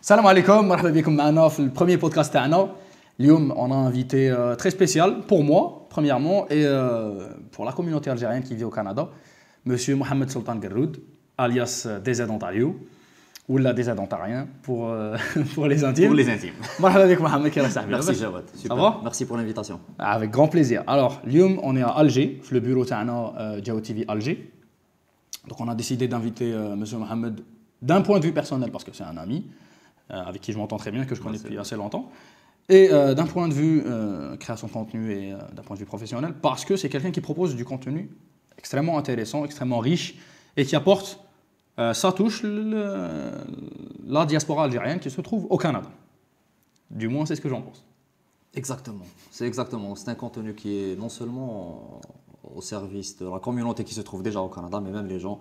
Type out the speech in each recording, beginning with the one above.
Salam alaikum, marhaba bikum ma'ana في premier podcast تاعنا. اليوم on a un invité très spécial pour moi premièrement et pour la communauté algérienne qui vit au Canada, monsieur Mohamed Sultan Guerroud alias DZ Ontario ou la DZ Ontarien pour pour les intimes. Pour les intimes. مرحبا بك محمد كيف صاحبي؟ Merci Jawad. Super. Ça va? Merci pour l'invitation. Avec grand plaisir. Alors, اليوم on est à Alger, le bureau تاعنا Jao TV Alger. Donc on a décidé d'inviter monsieur Mohamed d'un point de vue personnel parce que c'est un ami avec qui je m'entends très bien, que je connais depuis assez longtemps. Et d'un point de vue création de contenu et d'un point de vue professionnel, parce que c'est quelqu'un qui propose du contenu extrêmement intéressant, extrêmement riche, et qui apporte sa touche la diaspora algérienne qui se trouve au Canada. Du moins, c'est ce que j'en pense. Exactement. C'est un contenu qui est non seulement au service de la communauté qui se trouve déjà au Canada, mais même les gens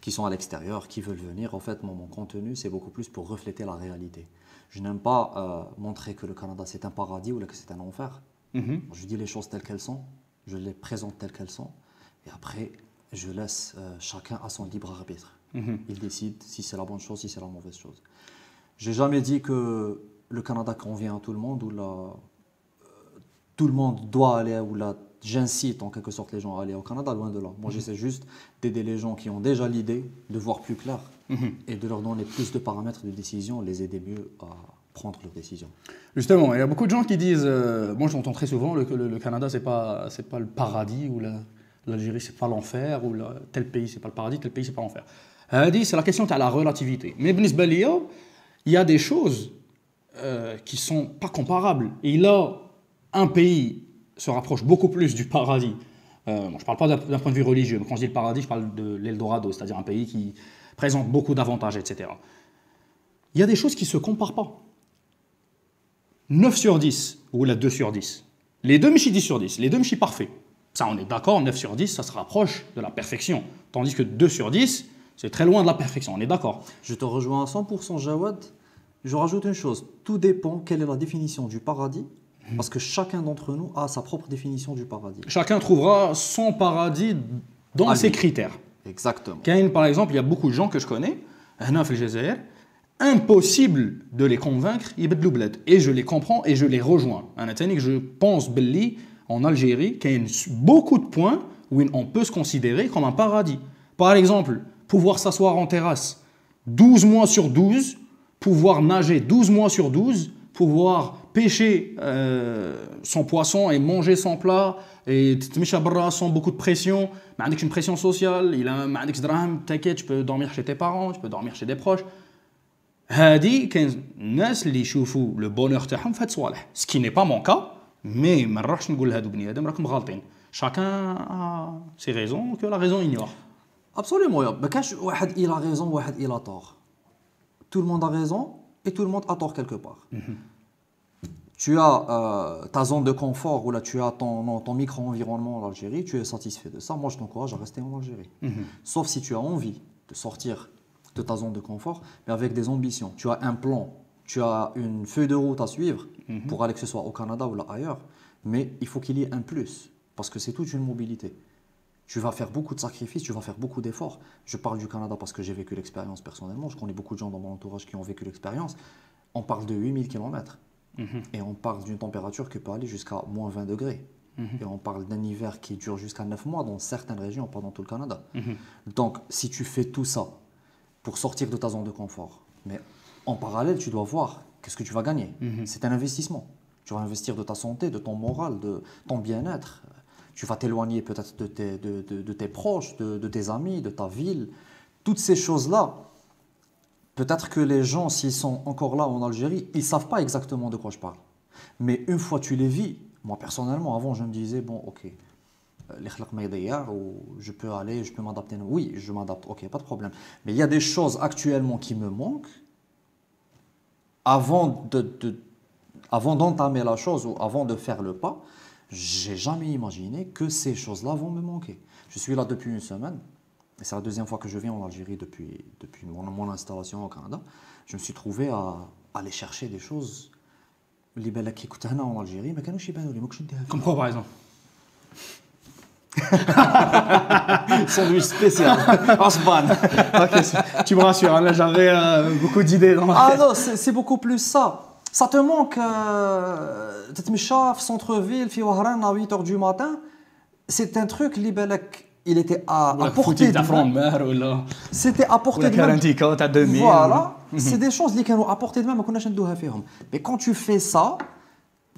qui sont à l'extérieur, qui veulent venir. En fait, mon contenu, c'est beaucoup plus pour refléter la réalité. Je n'aime pas montrer que le Canada, c'est un paradis ou que c'est un enfer. Je dis les choses telles qu'elles sont, je les présente telles qu'elles sont, et après, je laisse chacun à son libre arbitre. Il décide si c'est la bonne chose, si c'est la mauvaise chose. J'ai jamais dit que le Canada convient à tout le monde, ou tout le monde doit aller, ou j'incite en quelque sorte les gens à aller au Canada, loin de là. Moi, j'essaie juste d'aider les gens qui ont déjà l'idée de voir plus clair et de leur donner plus de paramètres de décision, les aider mieux à prendre leurs décisions. Justement, il y a beaucoup de gens qui disent, moi j'entends très souvent que le Canada c'est pas le paradis, ou l'Algérie c'est pas l'enfer, ou tel pays c'est pas le paradis, tel pays c'est pas l'enfer. C'est la question de la relativité. Mais بالنسبة ليا, il y a des choses qui sont pas comparables. Et là, un pays se rapproche beaucoup plus du paradis. Je ne parle pas d'un point de vue religieux, mais quand je dis le paradis, je parle de l'Eldorado, c'est-à-dire un pays qui présente beaucoup d'avantages, etc. Il y a des choses qui ne se comparent pas. 9 sur 10, ou la 2 sur 10. Les deux m'chis 10 sur 10, les deux m'chis parfaits. Ça, on est d'accord, 9 sur 10, ça se rapproche de la perfection. Tandis que 2 sur 10, c'est très loin de la perfection, on est d'accord. Je te rejoins à 100% Jawad. Je rajoute une chose, tout dépend quelle est la définition du paradis. Parce que chacun d'entre nous a sa propre définition du paradis. Chacun trouvera son paradis dans ses critères. Exactement. Par exemple, il y a beaucoup de gens que je connais, impossible de les convaincre, et je les comprends et je les rejoins. Je pense en Algérie qu'il y a beaucoup de points où on peut se considérer comme un paradis. Par exemple, pouvoir s'asseoir en terrasse 12 mois sur 12, pouvoir nager 12 mois sur 12, pouvoir pêcher son poisson et manger son plat et sans beaucoup de pression, avec une pression sociale, t'inquiète, tu peux dormir chez tes parents, tu peux dormir chez des proches. هذه كاين الناس اللي يشوفوا le bonheur تاعهم في هاد الصوالح, ce qui n'est pas mon cas, mais ما نروحش نقول لهادو بني ادم راكم غالطين. Chacun a ses raisons que la raison ignore. Absolument. ما كاش واحد il a raison, واحد il a tort. Tout le monde a raison et tout le monde a tort quelque part. Tu as ta zone de confort, ou là tu as ton micro-environnement en Algérie, tu es satisfait de ça. Moi, je t'encourage à rester en Algérie. Sauf si tu as envie de sortir de ta zone de confort, mais avec des ambitions. Tu as un plan, tu as une feuille de route à suivre pour aller, que ce soit au Canada ou là ailleurs, mais il faut qu'il y ait un plus, parce que c'est toute une mobilité. Tu vas faire beaucoup de sacrifices, tu vas faire beaucoup d'efforts. Je parle du Canada parce que j'ai vécu l'expérience personnellement, je connais beaucoup de gens dans mon entourage qui ont vécu l'expérience. On parle de 8000 km. Et on parle d'une température qui peut aller jusqu'à moins 20 degrés. Et on parle d'un hiver qui dure jusqu'à 9 mois dans certaines régions, pas dans tout le Canada. Donc, si tu fais tout ça pour sortir de ta zone de confort, mais en parallèle, tu dois voir qu'est-ce que tu vas gagner. C'est un investissement. Tu vas investir de ta santé, de ton moral, de ton bien-être. Tu vas t'éloigner peut-être de tes proches, de tes amis, de ta ville. Toutes ces choses-là, peut-être que les gens, s'ils sont encore là en Algérie, ils ne savent pas exactement de quoi je parle. Mais une fois tu les vis, moi personnellement, avant je me disais, bon ok, je peux aller, je peux m'adapter. Oui, je m'adapte, ok, pas de problème. Mais il y a des choses actuellement qui me manquent. Avant d'entamer la chose ou avant de faire le pas, j'ai jamais imaginé que ces choses-là vont me manquer. Je suis là depuis une semaine. Et c'est la deuxième fois que je viens en Algérie depuis mon installation au Canada. Je me suis trouvé à aller chercher des choses. En Algérie, mais comme quoi par exemple? Sandwich spécial. Asban. Ok, tu me rassures, hein, là j'avais beaucoup d'idées dans ma Ah tête. non, c'est beaucoup plus ça. Ça te manque. تتمشى في centre-ville, في وهران à 8 h du matin. C'est un truc, il était à ولا portée فوتي de تاع main. فرون مار ولا C'était à portée ولا de main. كارانتيكا تاع 2000. Voilà, c'est des choses qui sont à portée de main, mais qu'on a jamais ندوها فيهم. Mais quand tu fais ça,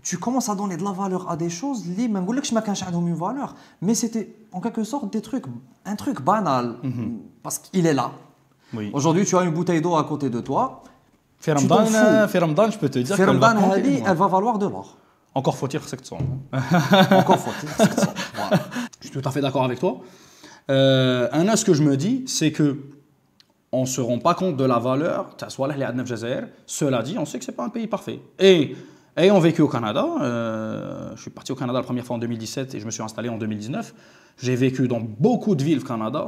tu commences à donner de la valeur à des choses اللي ما نقولكش ما كانش عندهم une valeur, mais c'était en quelque sorte des trucs, un truc banal, parce qu'il est là. Oui. Aujourd'hui, tu as une bouteille d'eau à côté de toi. في t'en رمضان fous. في رمضان je peux te dire في qu'elle va رمضان compter, هذه, moi. elle va valoir de l'or. Encore faut-il que c'est que ça. Encore faut-il. Voilà. Je suis tout à fait d'accord avec toi. Ce que je me dis, c'est que on se rend pas compte de la valeur. Cela dit, on sait que c'est pas un pays parfait. Et ayant vécu au Canada, je suis parti au Canada la première fois en 2017 et je me suis installé en 2019. J'ai vécu dans beaucoup de villes au Canada.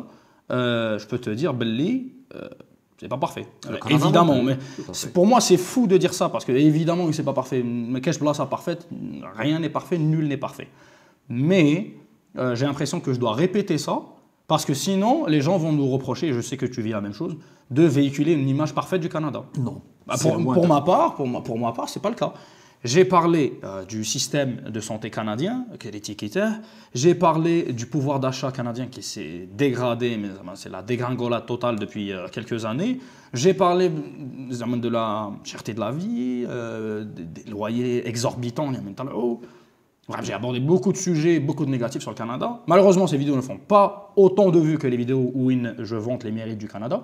Je peux te dire, Belli, c'est pas parfait. Canada Évidemment, non plus, mais tout à fait. pour moi c'est fou de dire ça parce que évidemment que c'est pas parfait. Mais qu'est-ce que ça parfaite? Rien n'est parfait, nul n'est parfait. Mais j'ai l'impression que je dois répéter ça parce que sinon les gens vont nous reprocher, et je sais que tu vis la même chose, de véhiculer une image parfaite du Canada. Non. Bah, C'est loin pour d'être. ma part, c'est pas le cas. J'ai parlé du système de santé canadien, j'ai parlé du pouvoir d'achat canadien qui s'est dégradé, mais c'est la dégringolade totale depuis quelques années. J'ai parlé de la cherté de la vie, des loyers exorbitants. Bref, j'ai abordé beaucoup de sujets, beaucoup de négatifs sur le Canada. Malheureusement, ces vidéos ne font pas autant de vues que les vidéos où je vante les mérites du Canada.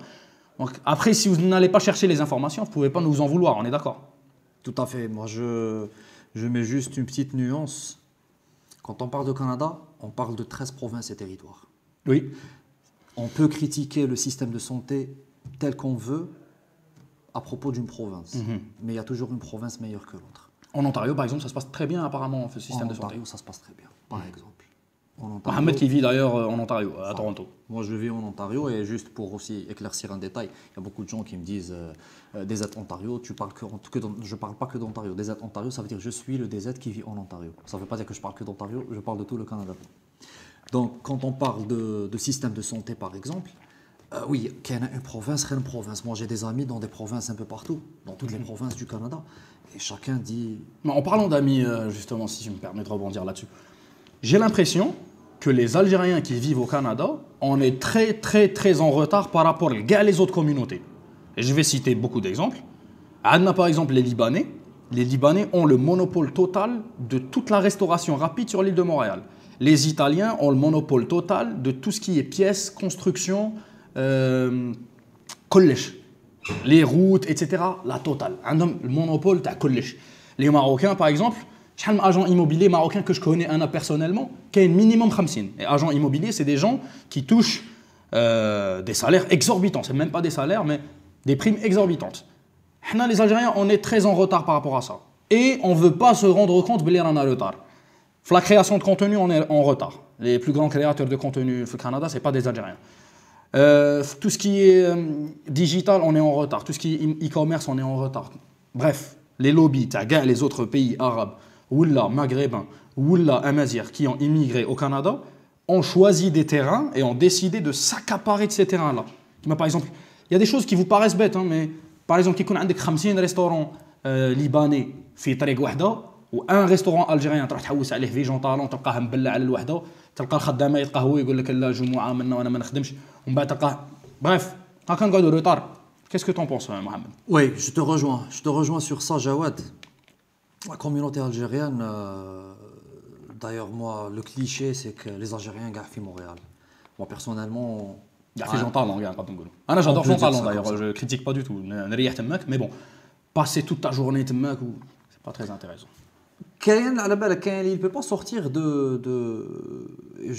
Donc, après, si vous n'allez pas chercher les informations, vous ne pouvez pas nous en vouloir, on est d'accord? Tout à fait. Moi, je mets juste une petite nuance. Quand on parle de Canada, on parle de 13 provinces et territoires. Oui. On peut critiquer le système de santé tel qu'on veut à propos d'une province. Mais il y a toujours une province meilleure que l'autre. En Ontario, par exemple, ça se passe très bien apparemment, ce système En de santé. Ontario, ça se passe très bien, par exemple. En Ontario, Mohamed qui vit d'ailleurs en Ontario, à Toronto. moi, je vis en Ontario et juste pour aussi éclaircir un détail, il y a beaucoup de gens qui me disent DZ Ontario, tu parles je parle pas que d'Ontario. DZ Ontario, ça veut dire je suis le DZ qui vit en Ontario. Ça ne veut pas dire que je parle que d'Ontario, je parle de tout le Canada. Donc, quand on parle de système de santé, par exemple, oui, qu'il y en a une province. Moi, j'ai des amis dans des provinces un peu partout, dans toutes les provinces du Canada. Et chacun dit... Mais en parlant d'amis, justement, si tu me permets de rebondir là-dessus, j'ai l'impression que les Algériens qui vivent au Canada, on est très en retard par rapport à les autres communautés. Et je vais citer beaucoup d'exemples. Adna, par exemple, les Libanais. Les Libanais ont le monopole total de toute la restauration rapide sur l'île de Montréal. Les Italiens ont le monopole total de tout ce qui est pièces, construction, collège. Les routes, etc. La totale. Le monopole, t'as collège. Les Marocains, par exemple, j'ai un agent immobilier marocain que je connais personnellement, qui a un minimum 50. Et agent immobilier, c'est des gens qui touchent des salaires exorbitants. C'est même pas des salaires, mais des primes exorbitantes. Nous, les Algériens, on est très en retard par rapport à ça. Et on ne veut pas se rendre compte qu'on est en retard. La création de contenu, on est en retard. Les plus grands créateurs de contenu au Canada, ce n'est pas des Algériens. Tout ce qui est digital, on est en retard. Tout ce qui est e-commerce, on est en retard. Bref, les lobbies, les autres pays arabes, ou là, maghrébins, ou là, amazirs, qui ont immigré au Canada, ont choisi des terrains et ont décidé de s'accaparer de ces terrains-là. Par exemple, il y a des choses qui vous paraissent bêtes, hein, mais par exemple, il y a 50 restaurants libanais في طريق واحدة وان ريستورون الجيريان تروح تحوس عليه فيجون طالون تلقاه مبلع على الوحده تلقى الخدامه يتقهوى يقول لك لا جمعه منا وانا ما نخدمش ومن بعد تلقاه بريف هكا نقعدوا روتار. Qu'est-ce que tu en penses, Mohamed? Oui, je te rejoins sur ça, Jawad. La communauté algérienne, d'ailleurs, moi, le cliché, c'est que les Algériens gagnent à Montréal. Moi, personnellement... Jean Talon, Anna, j'adore Jean Talon, d'ailleurs, je critique pas du tout. Mais bon, passer toute ta journée, c'est pas très intéressant. Il ne peut pas sortir de...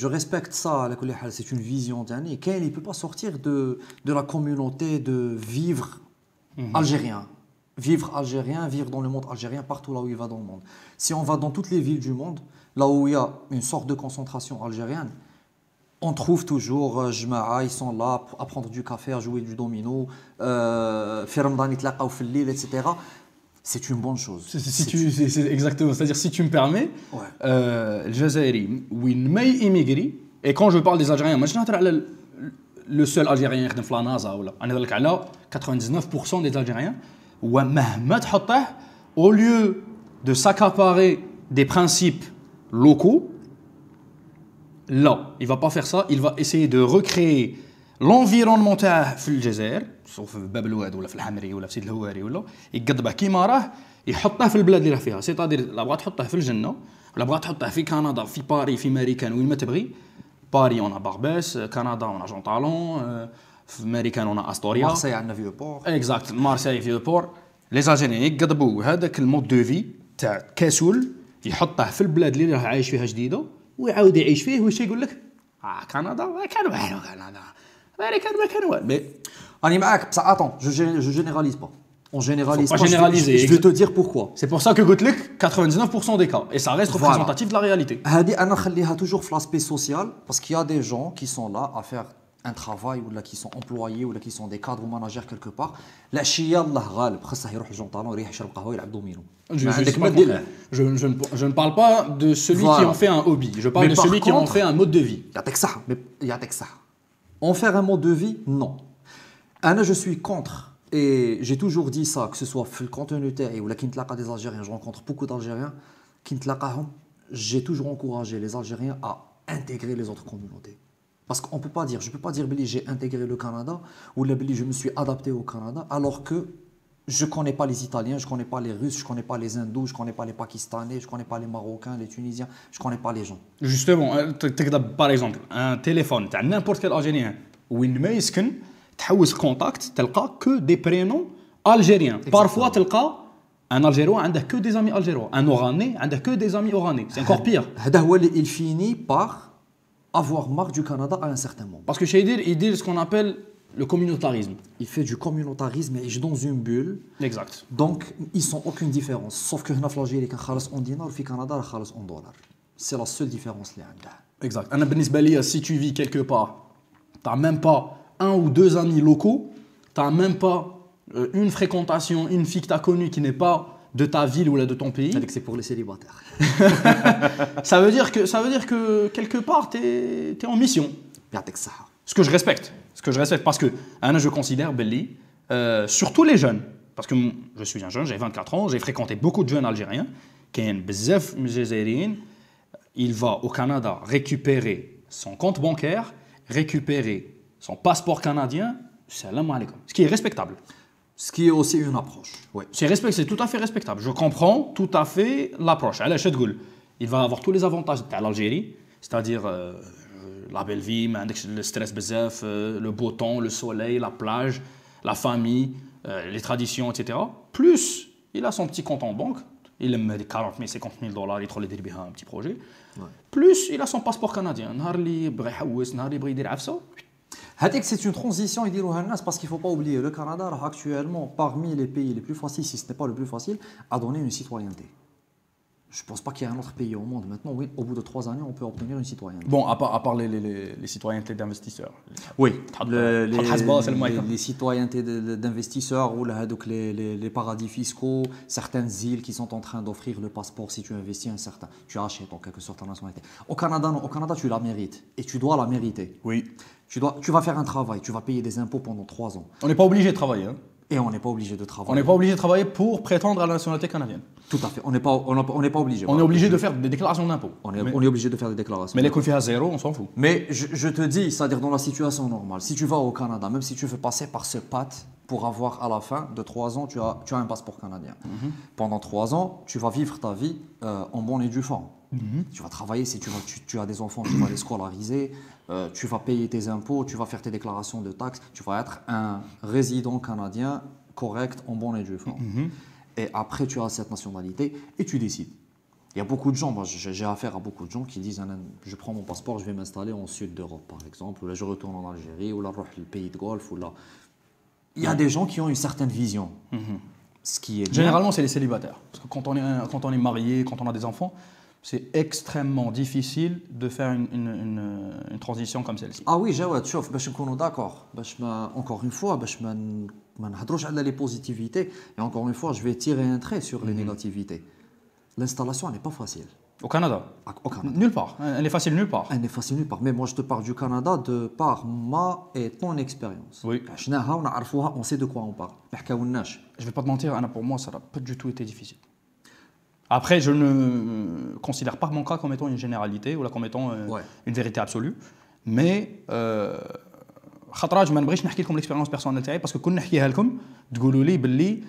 Je respecte ça, c'est une vision. Il ne peut pas sortir de la communauté de vivre algérien. Vivre algérien, vivre dans le monde algérien, partout là où il va dans le monde. Si on va dans toutes les villes du monde, là où il y a une sorte de concentration algérienne, on trouve toujours Jma'a, ils sont là à prendre du café, à jouer du domino, faire Ramadan itlaqaw fil lil, etc. C'est une bonne chose. C'est exactement. C'est-à-dire, si tu me permets, Ouais. الجزائري وين ما يميغري Et quand je parle des Algériens, ماشي نهضر على le seul Algérien يخدم في لا نازا ولا انا نهضر لك على 99% des Algériens ومهما تحطه au lieu de s'accaparer des principes locaux, là, il va pas faire ça, il va essayer de recréer l'environnement تاعه في الجزائر سواء في باب الواد ولا في الحمري ولا في سيد الهواري ولا يقضبه كيما راه يحطه في البلاد اللي راه فيها سيتادير لا بغا تحطه في الجنه ولا بغا تحطه في كندا في باري في ماريكان وين ما تبغي باري اون بارباس كندا اون جون طالون في ماريكان اون استوريا مارسيل عندنا فيو بور اكزاكت مارسيل فيو بور لي زالجيريان يقضبوا هذاك المود دو في تاع كاسول يحطه في البلاد اللي راه عايش فيها جديده ويعاود يعيش فيه واش يقول لك كندا ما كان والو كندا ماريكان ما كان والو مي راني معاك بصح اتون جو جينيراليز با on généralise pas généraliser. Je vais te dire pourquoi. C'est pour ça que قلت لك 99% des cas et ça reste représentatif de la réalité. هذه انا نخليها toujours في l'aspect social parce qu'il y a des gens qui sont là à faire un travail ou là qui sont employés ou là qui sont des cadres ou managers quelque part. العشيه الله غالب خاصه يروح لجون طالون يريح يشرب قهوه يلعب دومينو. Je ne parle pas de celui qui en fait un hobby. Je parle de celui qui en fait un mode de vie. يعطيك صحه يعطيك صحه. En faire un mode de vie, non. Anna, je suis contre. Et j'ai toujours dit ça, que ce soit في الcontenu تاعي ولا كي نتلاقى des Algériens, je rencontre beaucoup d'Algériens, كي نتلاقاهم, j'ai toujours encouragé les Algériens à intégrer les autres communautés. Parce qu'on peut pas dire, je peux pas dire Billy, j'ai intégré le Canada ou là Billy, je me suis adapté au Canada alors que je connais pas les Italiens, je connais pas les Russes, je connais pas les Hindous, je connais pas les Pakistanais, je connais pas les Marocains, les Tunisiens, je connais pas les gens. Justement, par exemple, un téléphone تاع n'importe quel Algérien وين ما يسكن تحوس contact تلقى que des prénoms algériens. Parfois تلقى un Algérois عنده que des amis algérois, un Oranais عنده que des amis oranais. C'est encore pire. هذا هو اللي il finit par avoir marre du Canada à un certain moment. Parce que chez il dit ce qu'on appelle le communautarisme. Il fait du communautarisme et il est dans une bulle. Exact. Donc ils sont aucune différence. Sauf que هنا في الجزائر كان خالص en dinar وفي كندا راه خالص en dollar. C'est la seule différence اللي عنده. Exact. أنا بالنسبة لي si tu vis quelque part, t'as même pas un ou deux amis locaux, t'as même pas une fréquentation, une fille que t'as connue qui n'est pas de ta ville ou là de ton pays. C'est pour les célibataires. ça veut dire que quelque part t'es en mission. Ce que je respecte. Parce que je considère Belli, surtout les jeunes, parce que je suis un jeune, j'ai 24 ans, j'ai fréquenté beaucoup de jeunes algériens, qui ont bzaf mjazérine, il va au Canada récupérer son compte bancaire, récupérer son passeport canadien, salam alaikum. Ce qui est respectable. Ce qui est aussi une approche. Oui. C'est tout à fait respectable. Je comprends tout à fait l'approche. Il va avoir tous les avantages de l'Algérie, c'est-à-dire la belle vie, le stress bzaf, le beau temps, le soleil, la plage, la famille, les traditions, etc. Plus, il a son petit compte en banque. Il aime 40 000, 50 000 dollars, il trouve un petit projet. Ouais. Plus, il a son passeport canadien. C'est une transition parce qu'il ne faut pas oublier, le Canada est actuellement parmi les pays les plus faciles, si ce n'est pas le plus facile, à donner une citoyenneté. Je ne pense pas qu'il y ait un autre pays au monde maintenant où, au bout de 3 années, on peut obtenir une citoyenneté. Bon, à part les citoyennetés d'investisseurs. Oui, les citoyennetés d'investisseurs ou les paradis fiscaux, certaines îles qui sont en train d'offrir le passeport si tu investis tu achètes en quelque sorte ta nationalité. Au Canada, non, au Canada, tu la mérites et tu dois la mériter. Oui. Tu vas faire un travail, tu vas payer des impôts pendant 3 ans. On n'est pas obligé de travailler. Hein. Et on n'est pas obligé de travailler. On n'est pas obligé de travailler pour prétendre à la nationalité canadienne. Tout à fait. On n'est pas obligé. On est obligé de faire des déclarations d'impôts. On est obligé de faire des déclarations. Mais les coûts à zéro, on s'en fout. Mais je te dis, c'est-à-dire dans la situation normale, si tu vas au Canada, même si tu veux passer par ce pacte pour avoir à la fin de 3 ans, tu as un passeport canadien. Pendant 3 ans, tu vas vivre ta vie en bonne et due forme. Tu vas travailler, si tu as des enfants, tu vas les scolariser, tu vas payer tes impôts, tu vas faire tes déclarations de taxes, tu vas être un résident canadien correct, en bonne et due forme. Et après, tu as cette nationalité et tu décides. Il y a beaucoup de gens, moi j'ai affaire à beaucoup de gens qui disent je prends mon passeport, je vais m'installer en sud d'Europe par exemple, ou là je retourne en Algérie, ou là je vais le pays de Golfe, ou là. Il y a des gens qui ont une certaine vision. Ce qui est généralement, c'est les célibataires. Parce que quand on est marié, quand on a des enfants, c'est extrêmement difficile de faire une transition comme celle-ci. Ah oui, Jawad, شوف باش نكونوا d'accord, encore une fois, باش ما نهضروش على les positivités, et encore une fois, je vais tirer un trait sur les négativités. L'installation n'est pas facile. Au Canada. Au Canada. Nulle part. Elle est facile nulle part. Elle est facile nulle part. Mais moi, je te parle du Canada de par ma et ton expérience. Oui. On sait de quoi on parle. Je ne vais pas te mentir, Anna, pour moi, ça n'a pas du tout été difficile. Après, je ne considère pas mon cas comme étant une généralité ou là comme étant une vérité absolue. Mais خاطرات ما نبغيش نحكي لكم l'expérience personnelle تاعي parce que كون نحكيها لكم تقولوا لي باللي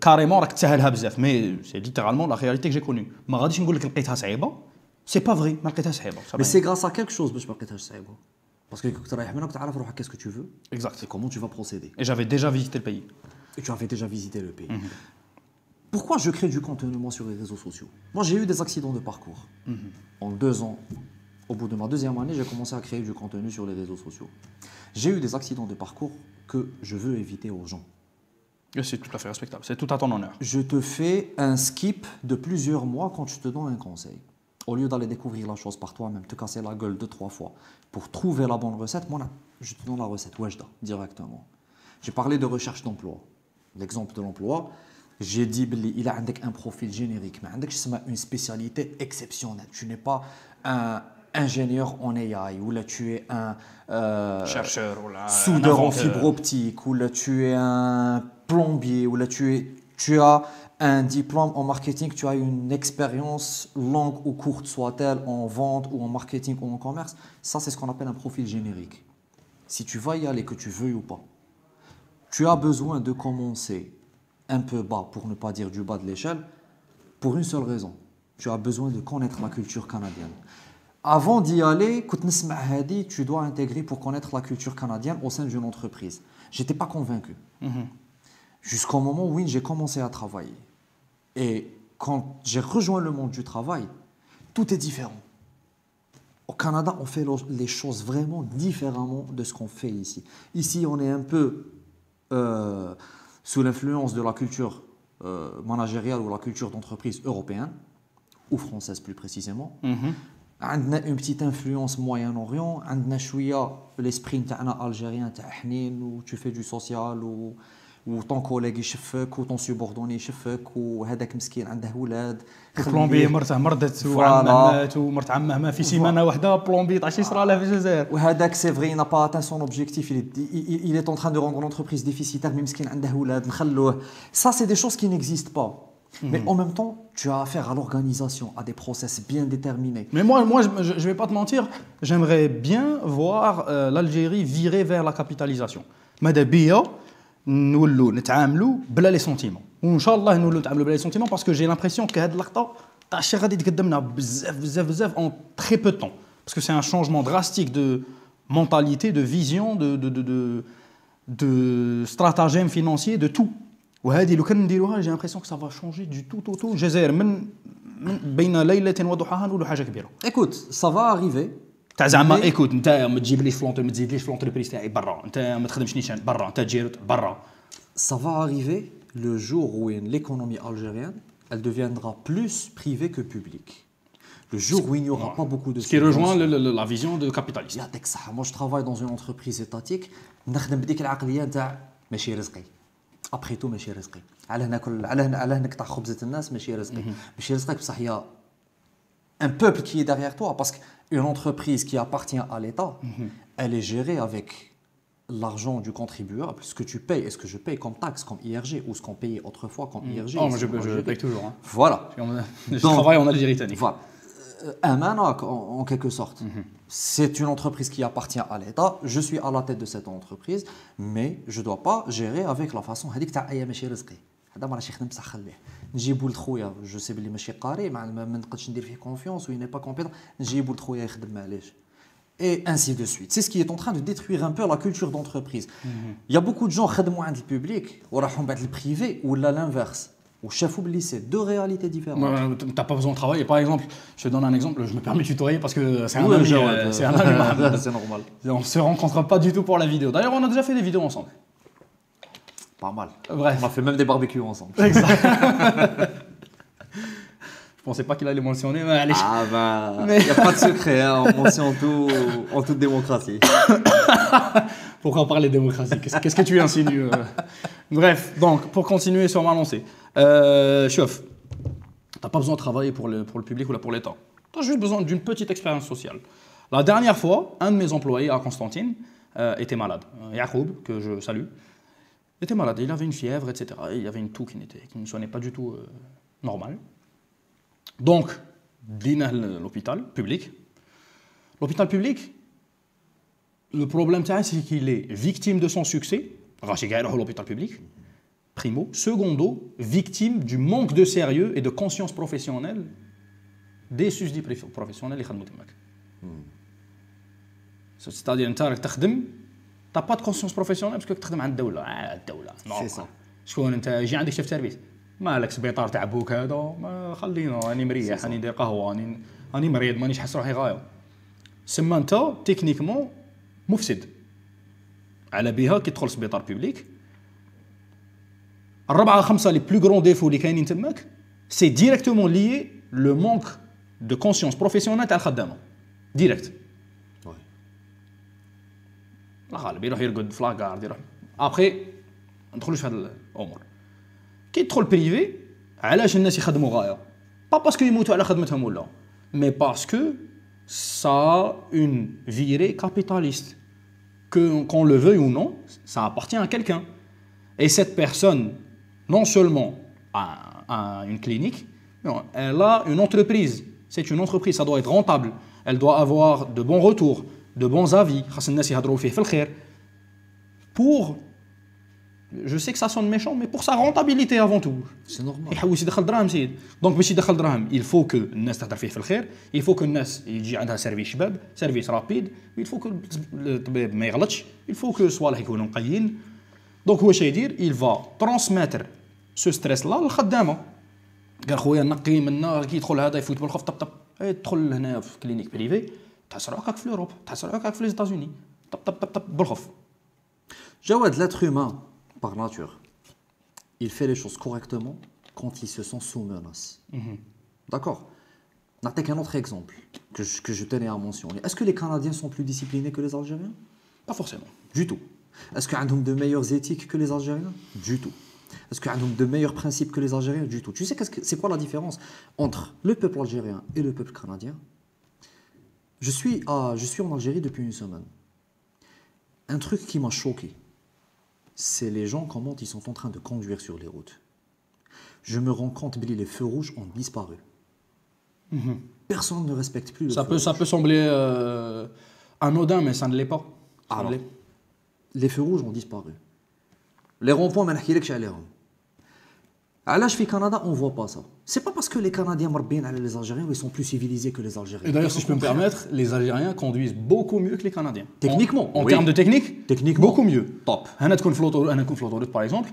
كاريمون راك تسهلها بزاف مي سي ليترالمون لا رياليتي que j'ai connue. ما غاديش نقول لك لقيتها صعيبه. سي با فري ما لقيتها صعيبه. Mais c'est grâce à quelque chose باش ما لقيتهاش صعيبه. Parce que كنت رايح منك تعرف روحك qu'est-ce que tu veux. Exact. Et comment tu vas procéder. Et j'avais déjà visité le pays. Et tu avais déjà visité le pays. Pourquoi je crée du contenu moi sur les réseaux sociaux? Moi, j'ai eu des accidents de parcours. En 2 ans, au bout de ma 2e année, j'ai commencé à créer du contenu sur les réseaux sociaux. J'ai eu des accidents de parcours que je veux éviter aux gens. Et c'est tout à fait respectable. C'est tout à ton honneur. Je te fais un skip de plusieurs mois quand je te donne un conseil. Au lieu d'aller découvrir la chose par toi-même, te casser la gueule 2-3 fois pour trouver la bonne recette, moi, là, je te donne la recette, Wajda, directement. J'ai parlé de recherche d'emploi. L'exemple de l'emploi, j'ai dit il a un profil générique, mais une spécialité exceptionnelle. Tu n'es pas un ingénieur en AI, ou là tu es un chercheur, ou là soudeur en fibre optique, ou là tu es un plombier, ou là tu as un diplôme en marketing, tu as une expérience longue ou courte, soit-elle en vente ou en marketing ou en commerce. Ça, c'est ce qu'on appelle un profil générique. Si tu vas y aller, que tu veuilles ou pas, tu as besoin de commencer un peu bas, pour ne pas dire du bas de l'échelle, pour une seule raison. Tu as besoin de connaître la culture canadienne. Avant d'y aller, tu dois intégrer pour connaître la culture canadienne au sein d'une entreprise. Je n'étais pas convaincu. Jusqu'au moment où j'ai commencé à travailler. Et quand j'ai rejoint le monde du travail, tout est différent. Au Canada, on fait les choses vraiment différemment de ce qu'on fait ici. Ici, on est un peu sous l'influence de la culture managériale ou la culture d'entreprise européenne, ou française plus précisément. On a une petite influence Moyen-Orient, on a l'esprit algérien, où tu fais du social, ou ton collègue يشفك, ou ton subordonné يشفك, وهذاك مسكين عنده ولاد. بلومبي مرته مرضت وعمه مات ومرت عمه ما في سيمانه واحده بلومبي طاح شي صرا له في الجزائر. وهذاك c'est vrai, il n'a pas atteint son objectif, il est en train de rendre l'entreprise déficitaire, mais مسكين عنده ولاد نخلوه. Ça, c'est des choses qui n'existent pas. Mais en même temps, tu as affaire à l'organisation, à des process bien déterminés. Mais moi je ne vais pas te mentir, j'aimerais bien voir l'Algérie virer vers la capitalisation. ماذا بيا نولوا نتعاملوا بلا لي سونتيمون وان شاء الله نولوا نتعاملوا بلا لي سونتيمون باسكو جي لامبرسيون كهاد اللقطه تاع الشيء غادي تقدمنا بزاف بزاف بزاف en très peu de temps parce que c'est un changement drastique de mentalité, de vision, de stratagème financier, de tout. وهذه لو كان نديروها j'ai l'impression que ça va changer du tout au tout. الجزائر من بين ليلة وضحاها نقولوا حاجه كبيره. Écoute, ça va arriver. تاع زعما ايكوت انت ما تجيبليش فلونتر ما تزيدليش فلونتر بريس تاعي برا انت ما تخدمش نيشان برا انت تجي برا. Ça va arriver le jour où l'économie algérienne elle deviendra plus privée que publique. Le jour où il n'y aura pas beaucoup de ce qui rejoint la vision de capitaliste. يعطيك الصحة. Moi je travaille dans une entreprise étatique نخدم بديك العقلية نتاع ماشي رزقي. Après tout ماشي رزقي. علاه ناكل علاه نقطع خبزة الناس ماشي رزقي. ماشي رزقك بصح هي un peuple qui est derrière toi, parce qu'une entreprise qui appartient à l'État, elle est gérée avec l'argent du contribuable, ce que tu payes et ce que je paye comme taxe, comme IRG, ou ce qu'on payait autrefois comme IRG. Oh, moi je paye toujours. Hein. Voilà. Je travaille en Algérie. Voilà. Un manac, en quelque sorte. C'est une entreprise qui appartient à l'État. Je suis à la tête de cette entreprise, mais je ne dois pas gérer avec la façon هذيك تاع أيا ماشي رزقي. هذا ما راهش يخدم بصح خليه. نجيبو لخويا جو سي بلي ماشي قاري ما نقدش ندير فيه كونفيونس وي ني با كومبيتون نجيبو لخويا يخدم معليش et ainsi de suite. C'est ce qui est en train de détruire un peu la culture d'entreprise. Il y a beaucoup de gens خدموا عند البوبليك وراحوا بعد البريفي ولا l'inverse. وشافوا بلي c'est deux réalités différentes. T'as pas besoin de travailler. Par exemple, je te donne un exemple, je me permets de tutoyer parce que c'est un ami, c'est un ami Mohamed. C'est normal. On se rencontre pas du tout pour la vidéo. D'ailleurs, on a déjà fait des vidéos ensemble. Pas mal. Bref. On a fait même des barbecues ensemble. Exact. Je pensais pas qu'il allait mentionner, mais allez. Ah bah, il n'y a pas de secret, hein, on mentionne tout en toute démocratie. Pourquoi parler démocratie? Qu'est-ce que tu insinues? Bref, donc, pour continuer sur ma lancée. Chouf, n'as pas besoin de travailler pour le public ou là pour l'État. Tu as juste besoin d'une petite expérience sociale. La dernière fois, un de mes employés à Constantine était malade. Yacoub, que je salue, était malade. Il avait une fièvre, etc. Et il y avait une toux qui ne sonnait pas du tout normale. Donc, dîner l'hôpital public. L'hôpital public, le problème, c'est qu'il est victime de son succès. L'hôpital public. Primo. Secondo, victime du manque de sérieux et de conscience professionnelle des susdits professionnels qui travaillent. C'est-à-dire que tu n'as pas de conscience professionnelle parce que tu travailles avec الدولة. C'est ça. شكون انت جي عندك شيف سيرفيس مالك سبيطار تاع بوك هذا ما خلينا راني مريح راني ندير قهوه راني مريض مانيش حس روحي غايه سما انت تكنيكمون مفسد على بها كي تدخل سبيطار بوبليك الربعه خمسه لي بلو غرون ديفو اللي كاينين تماك سي ديريكتومون ليي لو مونك دو كونسيونس بروفيسيونيل تاع الخدامه ديريكت لا غالب يروح يرقد في لاكارد يروح ابخي ما ندخلوش في هاد الامور كي تدخل بريفي علاش الناس يخدموا غايه با باسكو يموتوا على خدمتهم ولا مي باسكو ça une virée capitaliste qu'on le veuille ou non ça appartient à quelqu'un et cette personne non seulement a une clinique mais elle a une entreprise c'est une entreprise ça doit être rentable elle doit avoir de bons retours de bons avis خاص الناس يهضروا فيه في الخير pour je sais que ça sonne méchant mais pour sa rentabilité avant tout C'est normal. يحوس يدخل دراهم سيد دونك باش يدخل دراهم il faut que الناس تهضر فيه في الخير il faut que الناس يجي عندها سيرفيس شباب سيرفيس رابيد il faut que الطبيب ما يغلطش il faut que صوالح يكونوا نقيين دونك هو شي يدير il va transmettre ce stress là للخدامه قال خويا نقي منا كي يدخل هذا يفوت بالخوف طب طب تدخل هنا في كلينيك بريفي تحس روحك في اوروب تحس روحك في لي ايطازوني طب طب طب طب بالخوف Jawad, l'être humain, par nature, il fait les choses correctement quand il se sent sous menace. D'accord. N'attaque un autre exemple que je tenais à mentionner. Est-ce que les Canadiens sont plus disciplinés que les Algériens? pas forcément Du tout. Est-ce qu'ils ont de meilleures éthiques que les Algériens? Du tout. Est-ce qu'ils ont de meilleurs principes que les Algériens? Du tout. Tu sais c'est quoi la différence entre le peuple algérien et le peuple canadien? Je suis en Algérie depuis une semaine. Un truc qui m'a choqué, c'est les gens comment ils sont en train de conduire sur les routes. Je me rends compte que les feux rouges ont disparu. Personne ne respecte plus le feu rouge. ça peut sembler anodin mais ça ne l'est pas ça Alors, ne l'est. les feux rouges ont disparu. Les ronds-points, ما نحكيلكش عليهم. علاش في Canada on voit pas ça? C'est pas parce que les Canadiens مربين على les Algériens ils sont plus civilisés que les Algériens. Et d'ailleurs, si je peux me permettre, les Algériens conduisent beaucoup mieux que les Canadiens. Techniquement, En oui. termes de technique, Techniquement. beaucoup mieux. Top. أنا تكون في l'autoroute par exemple,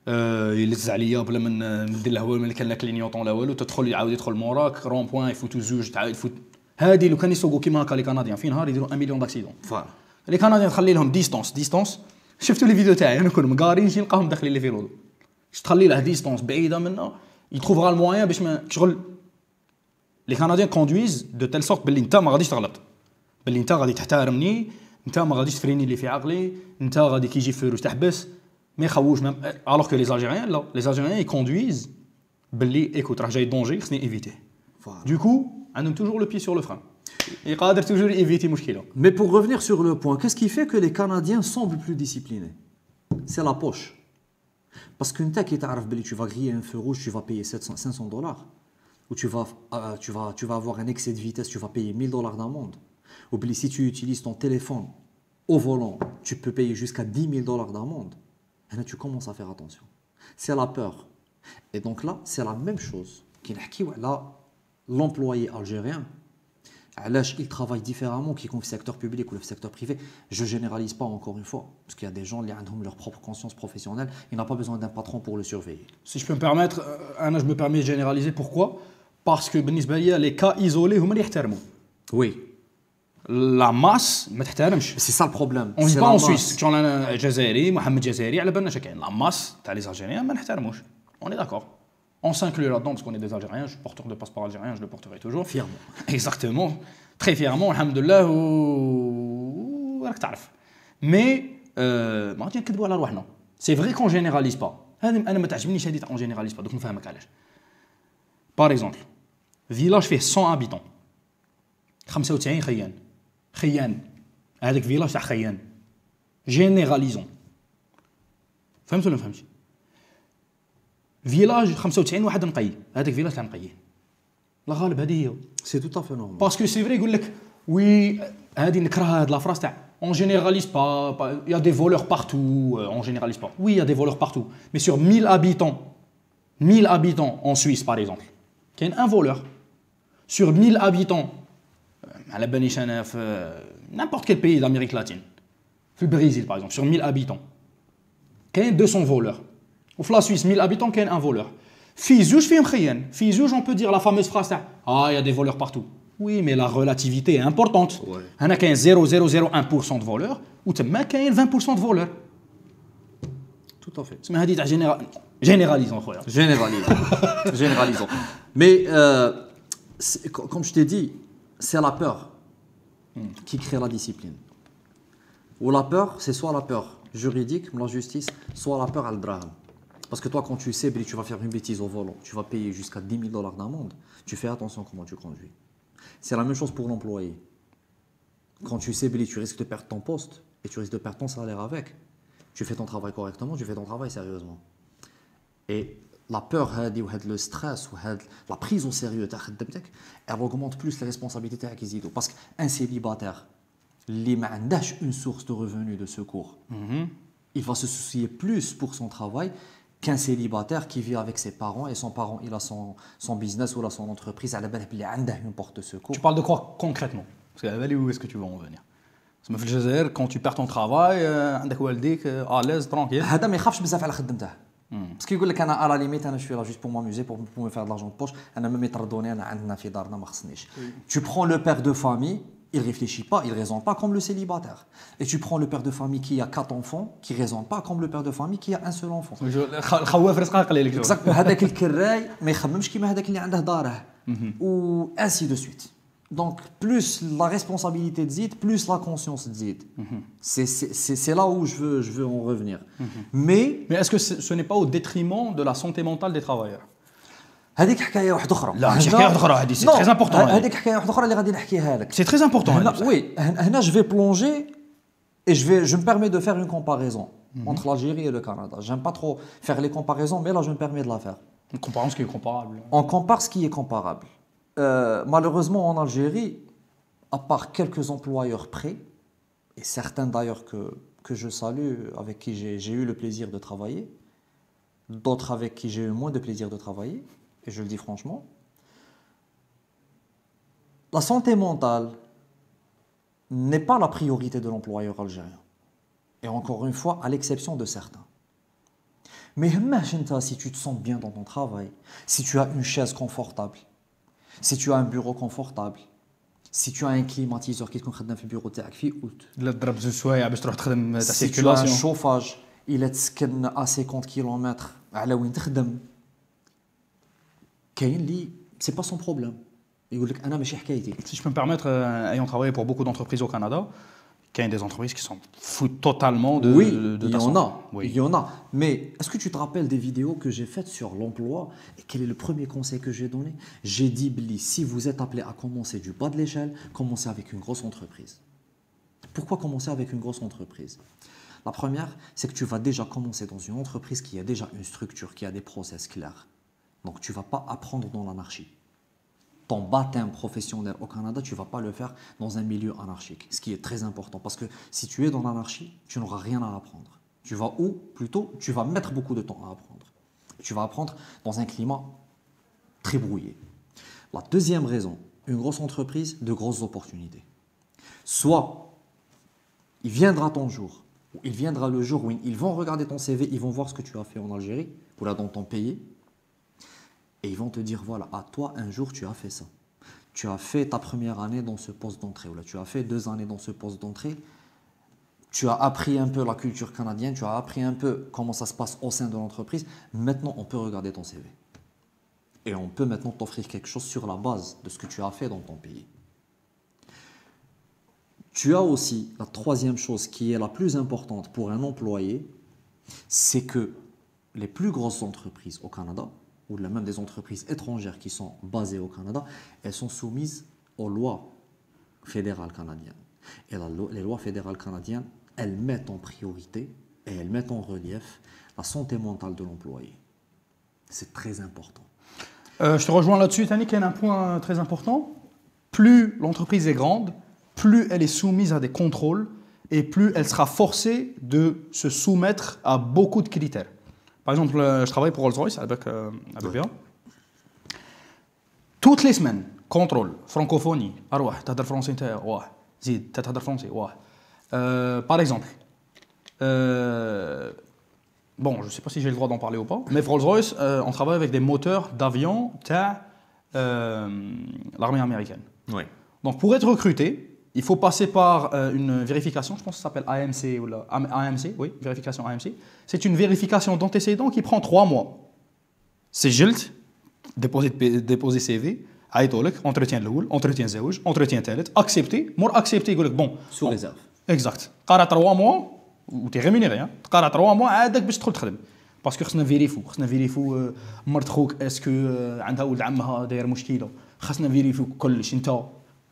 يلز عليا بلا ما ندير له والو كان لا كلينيوطون لا والو تدخل يعاود يدخل موراك رون بوين يفوتوا زوج تعاود يفوت هذه لو كان يسوقوا كيما هكا لي كنديان في نهار يديروا 1 مليون داكسيدون. Voilà. لي كنديان تخلي لهم ديستونس شفتوا لي فيديو تاعي انا كون مقارين نجي نلقاهم داخلين لي فيلو تخلي له ديستونس بعيده منا il trouvera le moyen باش ما شغل les Canadiens conduisent de telle sorte باللي انت ما غاديش تغلط باللي انت غادي تحترمني انت ما غاديش تفريني اللي في عقلي انت غادي كيجي فيروج تحبس ما يخوش alors que les Algériens لا les Algériens ils conduisent باللي écoute راه جاي دونجي خصني éviter Voilà. du coup عندهم toujours le pied sur le frein يقدر toujours éviter مشكله. Mais pour revenir sur le point, qu'est-ce qui fait que les Canadiens semblent plus disciplinés? C'est la poche. Parce qu'une tech qui t'arrive, tu vas griller un feu rouge, tu vas payer $500. Ou tu vas avoir un excès de vitesse, tu vas payer $1000 d'amende. Ou bien si tu utilises ton téléphone au volant, tu peux payer jusqu'à $10 000 d'amende. Et là, tu commences à faire attention. C'est la peur. Et donc là, c'est la même chose. Là, l'employé algérien, علاش il travaille différemment qu'il le secteur public ou le secteur privé. Je généralise pas encore une fois parce qu'il y a des gens qui ont leur propre conscience professionnelle, il n'a pas besoin d'un patron pour le surveiller. Si je peux me permettre je me permets de généraliser pourquoi parce que بالنسبه ليا les cas isolés هما اللي يحترموا. Oui, La masse ما تحترمش. c'est ça le problème. On vit C'est pas la en masse. Suisse. Tu as جزائري محمد جزائري على بالنا شكاين. La masse تاع les Algériens ما نحترموش. On est d'accord. On s'inclut là-dedans parce qu'on est des Algériens. Je suis porteur de passeport algérien, je le porterai toujours. Fièrement. Exactement. Très fièrement, alhamdoulilah. راك تعرف. Mais ما غادي نكذبوا على روحنا. C'est vrai qu'on généralise pas. أنا ما تعجبنيش هذه on généralise pas. دوك نفهمك علاش. Par exemple, village fait 100 habitants. 95 خيان. خيان. هذاك فيلاج تاع خيان. Généralisons. فهمت ولا ما فهمتش؟ فيلاج 95 واحد نقي، هذاك فيلاج تاع نقيين. لا غالب هذه هي. C'est tout à fait normal. باسكو سي فري يقول لك وي هذه نكره هاد لا فراس تاع on généralise pas, il y a des voleurs partout, on généralise pas. Oui, il y a des voleurs partout, mais sur 1000 habitants en Suisse par exemple, il y a un voleur. Sur 1000 habitants, à la Benichana, n'importe quel pays d'Amérique latine, le Brésil par exemple, sur 1000 habitants, il y a 200 voleurs. Ou la Suisse, 1000 habitants, il y a un voleur. Fizouj, on peut dire la fameuse phrase ah, il y a des voleurs partout. Oui, mais la relativité est importante. Il y a 0,001% de voleurs, ou il y a 20% de voleurs. Tout à fait. Généralisons. Généralisons. Mais, comme je t'ai dit, c'est la peur qui crée la discipline. Ou la peur, c'est soit la peur juridique, la justice, soit la peur al-draham. Parce que toi, quand tu sais que tu vas faire une bêtise au volant, tu vas payer jusqu'à 10 000 $ d'amende, tu fais attention comment tu conduis. C'est la même chose pour l'employé. Quand tu sais que tu risques de perdre ton poste et tu risques de perdre ton salaire avec, tu fais ton travail correctement, tu fais ton travail sérieusement. Et la peur, le stress, la prise au sérieux, elle augmente plus les responsabilités acquises. Parce qu'un célibataire, qui n'a pas une source de revenus de secours, il va se soucier plus pour son travail qu'un célibataire qui vit avec ses parents et son parent il a son business ou son entreprise, il a une porte de secours. Tu parles de quoi concrètement? Parce que où est-ce que tu vas en venir? Quand tu perds ton travail, à l'aise, tranquille. هذا ما يخافش بزاف على خدمته. Parce qu'il يقول لك انا على ليميت انا شويه juste pour m'amuser pour me faire de l'argent de poche انا même يطردوني انا عندنا في دارنا ما خصنيش. Tu prends le père de famille, il réfléchit pas, il raisonne pas comme le célibataire. Et tu prends le père de famille qui a 4 enfants, qui raisonne pas comme le père de famille qui a un seul enfant. الخواف رزقها قليل. Exactement. هذاك الكراي ما يخممش كيما هذاك اللي عنده داره. Ou ainsi de suite. Donc plus la responsabilité تزيد, plus la conscience تزيد. C'est là où je veux en revenir. Mais est-ce que ce n'est pas au détriment de la santé mentale des travailleurs? هذيك حكايه واحده اخرى. لا ماشي حكايه واحده اخرى هذه سي تري امبورطون. هذيك حكايه واحده اخرى اللي غادي نحكيها لك. سي تري امبورطون. Oui, هنا je vais plonger et je me permets de faire une comparaison entre l'Algérie et le Canada. J'aime pas trop faire les comparaisons, mais là je me permets de la faire. Comparons ce qui est comparable. On compare ce qui est comparable. Malheureusement en Algérie, à part quelques employeurs prêts, et certains d'ailleurs que je salue, avec qui j'ai eu le plaisir de travailler, d'autres avec qui j'ai eu moins de plaisir de travailler, et je le dis franchement, la santé mentale n'est pas la priorité de l'employeur algérien. Et encore une fois, à l'exception de certains. Mais imagine si tu te sens bien dans ton travail, si tu as une chaise confortable, si tu as un bureau confortable, si tu as un climatiseur qui te contrôle في البيرو تاعك في août, تضرب زوج سوايع باش تروح تخدم ta si tu as un circulation. chauffage, il est تسكن à 50 km على وين تخدم, كاين اللي c'est pas son problème. يقول لك انا ماشي حكايتي. Si je peux me permettre, ayant travaillé pour beaucoup d'entreprises au Canada, qu'il y a des entreprises qui s'en foutent totalement de il y ta en santé. a, Oui. il y en a. Mais est-ce que tu te rappelles des vidéos que j'ai faites sur l'emploi et quel est le premier conseil que j'ai donné? J'ai dit, Billy, si vous êtes appelé à commencer du bas de l'échelle, commencez avec une grosse entreprise. Pourquoi commencer avec une grosse entreprise? La première, c'est que tu vas déjà commencer dans une entreprise qui a déjà une structure, qui a des process clairs. Donc tu ne vas pas apprendre dans l'anarchie. Ton baptême professionnel au Canada, tu ne vas pas le faire dans un milieu anarchique, ce qui est très important parce que si tu es dans l'anarchie, tu n'auras rien à apprendre. Tu vas où? Plutôt, tu vas mettre beaucoup de temps à apprendre. Tu vas apprendre dans un climat très brouillé. La deuxième raison, une grosse entreprise, de grosses opportunités. Soit il viendra ton jour, ou il viendra le jour où ils vont regarder ton CV, ils vont voir ce que tu as fait en Algérie ou là dans ton pays. Et ils vont te dire, voilà, à toi, un jour, tu as fait ça. Tu as fait ta première année dans ce poste d'entrée, ou là, tu as fait 2 années dans ce poste d'entrée. Tu as appris un peu la culture canadienne, tu as appris un peu comment ça se passe au sein de l'entreprise. Maintenant, on peut regarder ton CV. Et on peut maintenant t'offrir quelque chose sur la base de ce que tu as fait dans ton pays. Tu as aussi la troisième chose qui est la plus importante pour un employé, c'est que les plus grosses entreprises au Canada, ou même des entreprises étrangères qui sont basées au Canada, elles sont soumises aux lois fédérales canadiennes. Et les lois fédérales canadiennes, elles mettent en priorité et elles mettent en relief la santé mentale de l'employé. C'est très important. Je te rejoins là-dessus, Tannick, il y a un point très important. Plus l'entreprise est grande, plus elle est soumise à des contrôles et plus elle sera forcée de se soumettre à beaucoup de critères. Par exemple, je travaille pour Rolls-Royce avec bien. Toutes les semaines, contrôle, francophonie, t'as français, zid, t'as français, par exemple, bon, je ne sais pas si j'ai le droit d'en parler ou pas, mais Rolls-Royce, on travaille avec des moteurs d'avion l'armée américaine. Oui. Donc, pour être recruté, il faut passer par une vérification, je pense que ça s'appelle AMC, ou AMC, oui, vérification AMC. C'est une vérification d'antécédents qui prend 3 mois. C'est juste, déposer CV, entretien de l'oul, entretien zéouj, entretien ثالث, accepté, accepté, bon. Sous réserve. Exact. قرا 3 mois, ou tu es rémunéré, hein. قرا 3 mois, عادك باش تدخل تخدم. parce que خصنا فيريفو مرت خوك اسكو عندها ولد عمها داير مشكله، خصنا فيريفو كلش انت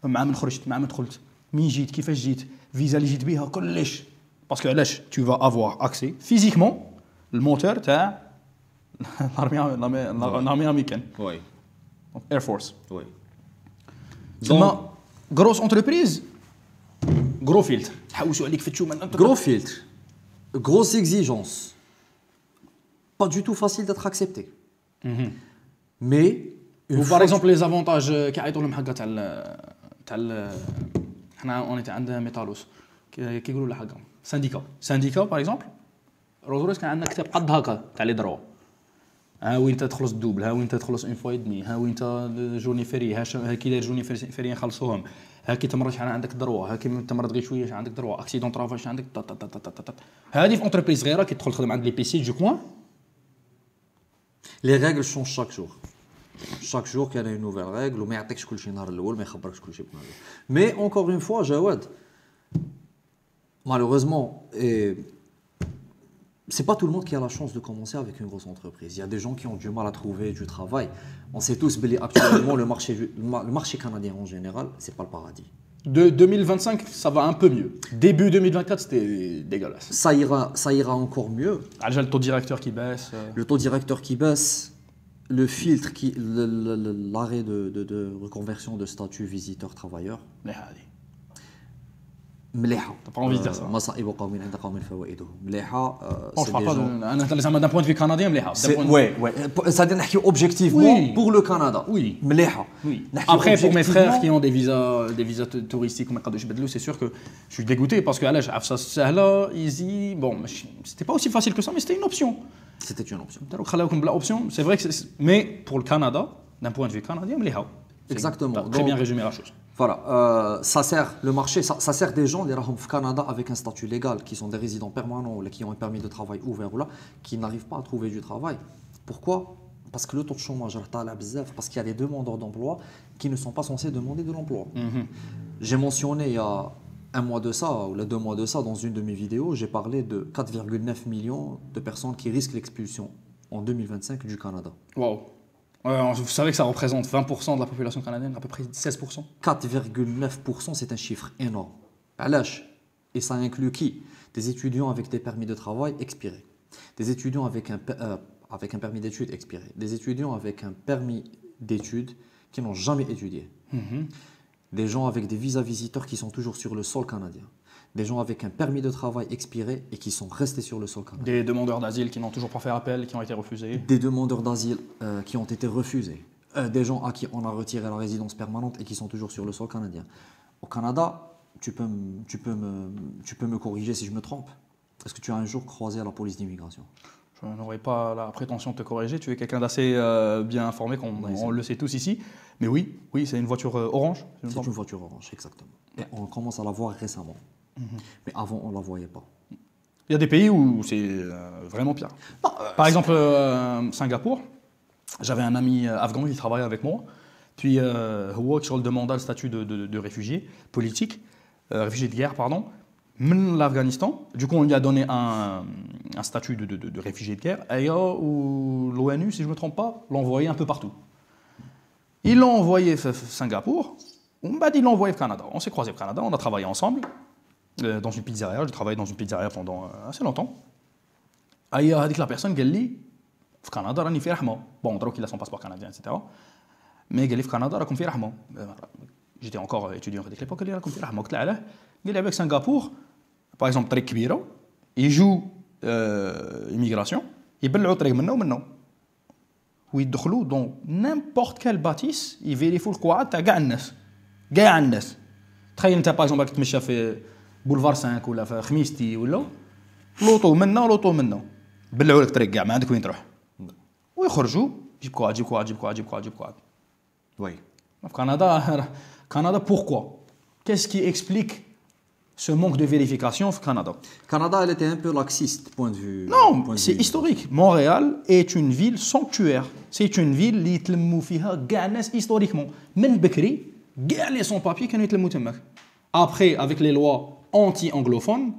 مع من خرجت مع من دخلت مين جيت كيفاش جيت فيزا اللي جيت بها كلش باسكو علاش tu vas avoir accès physiquement الموتور تاع l'armée américaine. Oui. Air Force. Oui. Donc, grosse entreprise, gros filtre. Gros filtre, grosse exigence. Pas du tout facile d'être accepté. Mais, ou par exemple, les avantages كيعيطوا لهم حقا تاع حنا on était عند ميتالوس كيقولوا له حقا syndicat par exemple روز كان عندنا كتاب قد هكا تاع لي دروا ها وين تخلص الدوبل ها وين تخلص اون فوا دمي ها وين جورني فيري ها كي داير جورني فيري نخلصوهم ها كي تمرض شحال عندك دروا ها كي تمرض غير شويه عندك دروا اكسيدون طرافاج عندك هذه في انتربريز صغيره كي تدخل تخدم عند لي بي سي جو كوان. Les règles changent chaque jour. Chaque jour qu'il y a une nouvelle règle, وما يعطيكش كل شيء نهار الاول ما يخبركش كل شيء بنهار. Mais encore une fois, Jawad, malheureusement, c'est pas tout le monde qui a la chance de commencer avec une grosse entreprise. Il y a des gens qui ont du mal à trouver du travail. On sait tous que actuellement le marché canadien en général, c'est pas le paradis. De 2025, ça va un peu mieux. Début 2024, c'était dégueulasse. Ça ira encore mieux. Déjà le taux directeur qui baisse. Le taux directeur qui baisse, le filtre l'arrêt de reconversion de statut visiteur-travailleur. مليحه. T'as pas envie de dire ça. مصائب قوم عند قوم فوائدهم مليحه. Je parle pas d'un point de vue canadien مليحه. Ouais. C'est-à-dire نحكي objectivement pour le Canada. Oui. مليحه. Après pour mes frères qui ont des visas touristiques وما يقدروش يبدلوا, c'est sûr que je suis dégoûté parce que علاش عفسه سهله easy, bon c'était pas aussi facile que ça mais c'était une option. C'était une option. داروا خلاوكم بلا option, c'est vrai que mais pour le Canada d'un point de vue canadien مليحه. Exactement. Très bien résumé la chose. Voilà, ça sert le marché, ça sert des gens, les rahom au Canada avec un statut légal, qui sont des résidents permanents ou qui ont un permis de travail ouvert ou là, qui n'arrivent pas à trouver du travail. Pourquoi? Parce que le taux de chômage est parce qu'il y a des demandeurs d'emploi qui ne sont pas censés demander de l'emploi. J'ai mentionné il y a un mois de ça, ou 2 mois de ça, dans une de mes vidéos, j'ai parlé de 4,9 millions de personnes qui risquent l'expulsion en 2025 du Canada. Wow. Vous savez que ça représente 20% de la population canadienne, à peu près 16%. 4,9%, c'est un chiffre énorme. Et ça inclut qui? Des étudiants avec des permis de travail expirés, des étudiants avec un permis d'études expiré, des étudiants avec un permis d'études qui n'ont jamais étudié, des gens avec des visas visiteurs qui sont toujours sur le sol canadien, des gens avec un permis de travail expiré et qui sont restés sur le sol canadien. Des demandeurs d'asile qui n'ont toujours pas fait appel, qui ont été refusés. Des demandeurs d'asile qui ont été refusés. Des gens à qui on a retiré la résidence permanente et qui sont toujours sur le sol canadien. Au Canada, tu peux me corriger si je me trompe. Est-ce que tu as un jour croisé à la police d'immigration? Je n'aurais pas la prétention de te corriger. Tu es quelqu'un d'assez bien informé, on le sait tous ici. Mais oui, c'est une voiture orange. C'est une voiture orange, exactement. Et on commence à la voir récemment. Mais avant, on ne la voyait pas. Il y a des pays où c'est vraiment pire. Par exemple, Singapour, j'avais un ami afghan qui travaillait avec moi. Puis, sur le demanda le statut de réfugié politique, réfugié de guerre, pardon. من l'Afghanistan. Du coup, on lui a donné un statut de réfugié de guerre. Et l'ONU, si je ne me trompe pas, l'a envoyé un peu partout. Ils l'ont envoyé à Singapour. Ils l'ont envoyé au Canada. On s'est croisés au Canada, on a travaillé ensemble dans une pizzeria. J'ai travaillé dans une pizzeria pendant assez longtemps. Et la personne qui a dit au Canada, il fait rahma. Bon, donc il a son passeport canadien, etc. Mais il a dit au Canada, il fait rahma. J'étais encore étudiant à l'époque, il a dit rahma. Il est avec Singapour, par exemple, très كبيرة, il joue immigration, يبلعوا طريق منا ومنا. ويدخلوا dans n'importe quelle bâtisse, ils vérifient القواعد تاع كاع الناس. تخيل انت باغ اكزومبل تتمشى في بولفار 5 ولا في خميستي ولا لوطو منا ولوطو منا. بلعوا لك طريق كاع ما عندك وين تروح. ويخرجوا جيب قواعد جيب قواعد جيب قواعد جيب قواعد جيب قواعد. Oui. في Canada, pourquoi? Qu'est-ce qui explique ce manque de vérification au Canada? Canada, elle était un peu laxiste, point de vue. Non, c'est historique. Montréal est une ville sanctuaire. C'est une ville qui يتلموا فيها كاع الناس historiquement. من بكري كاع les sans-papiers كانوا يتلموا تماك. Après, avec les lois anti-anglophones,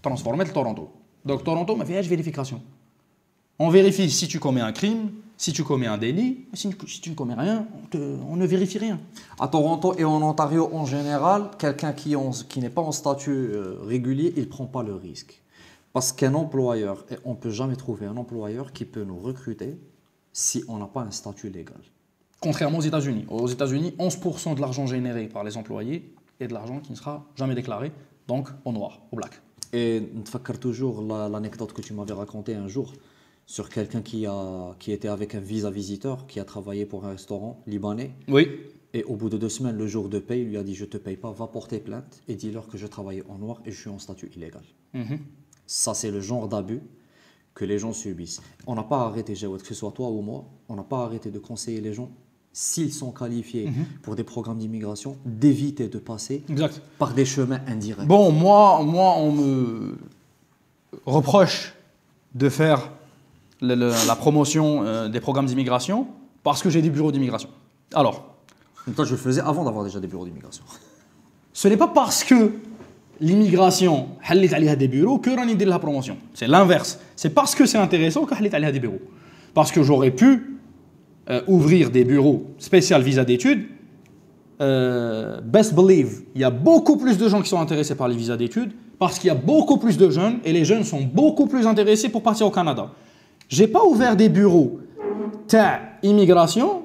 transformé le Toronto. Donc Toronto ما فيهاش vérification. On vérifie si tu commets un crime, si tu commets un délit, si tu ne commets rien, on ne vérifie rien. À Toronto et en Ontario en général, quelqu'un qui n'est pas en statut régulier, il ne prend pas le risque. Parce qu'un employeur, et on ne peut jamais trouver un employeur qui peut nous recruter si on n'a pas un statut légal. Contrairement aux États-Unis. Aux États-Unis, 11% de l'argent généré par les employés est de l'argent qui ne sera jamais déclaré, donc au noir, au black. Et je me rappelle toujours l'anecdote que tu m'avais racontée un jour sur quelqu'un qui était avec un visa visiteur, qui a travaillé pour un restaurant libanais. Oui. Et au bout de 2 semaines, le jour de paye, il lui a dit « Je ne te paye pas, va porter plainte et dis-leur que je travaillais en noir et je suis en statut illégal. Ça, c'est le genre d'abus que les gens subissent. On n'a pas arrêté, Jawad, que ce soit toi ou moi, on n'a pas arrêté de conseiller les gens, s'ils sont qualifiés pour des programmes d'immigration, d'éviter de passer par des chemins indirects. Bon, moi, on me reproche de faire la promotion des programmes d'immigration parce que j'ai des bureaux d'immigration. Alors, toi, je le faisais avant d'avoir déjà des bureaux d'immigration. Ce n'est pas parce que l'immigration حلت عليها des bureaux que راني ندير لها promotion. C'est l'inverse. C'est parce que c'est intéressant que حلت عليها des bureaux. Parce que j'aurais pu ouvrir des bureaux spéciaux visa d'études. Best believe, il y a beaucoup plus de gens qui sont intéressés par les visas d'études parce qu'il y a beaucoup plus de jeunes et les jeunes sont beaucoup plus intéressés pour partir au Canada. J'ai pas ouvert des bureaux تاع immigration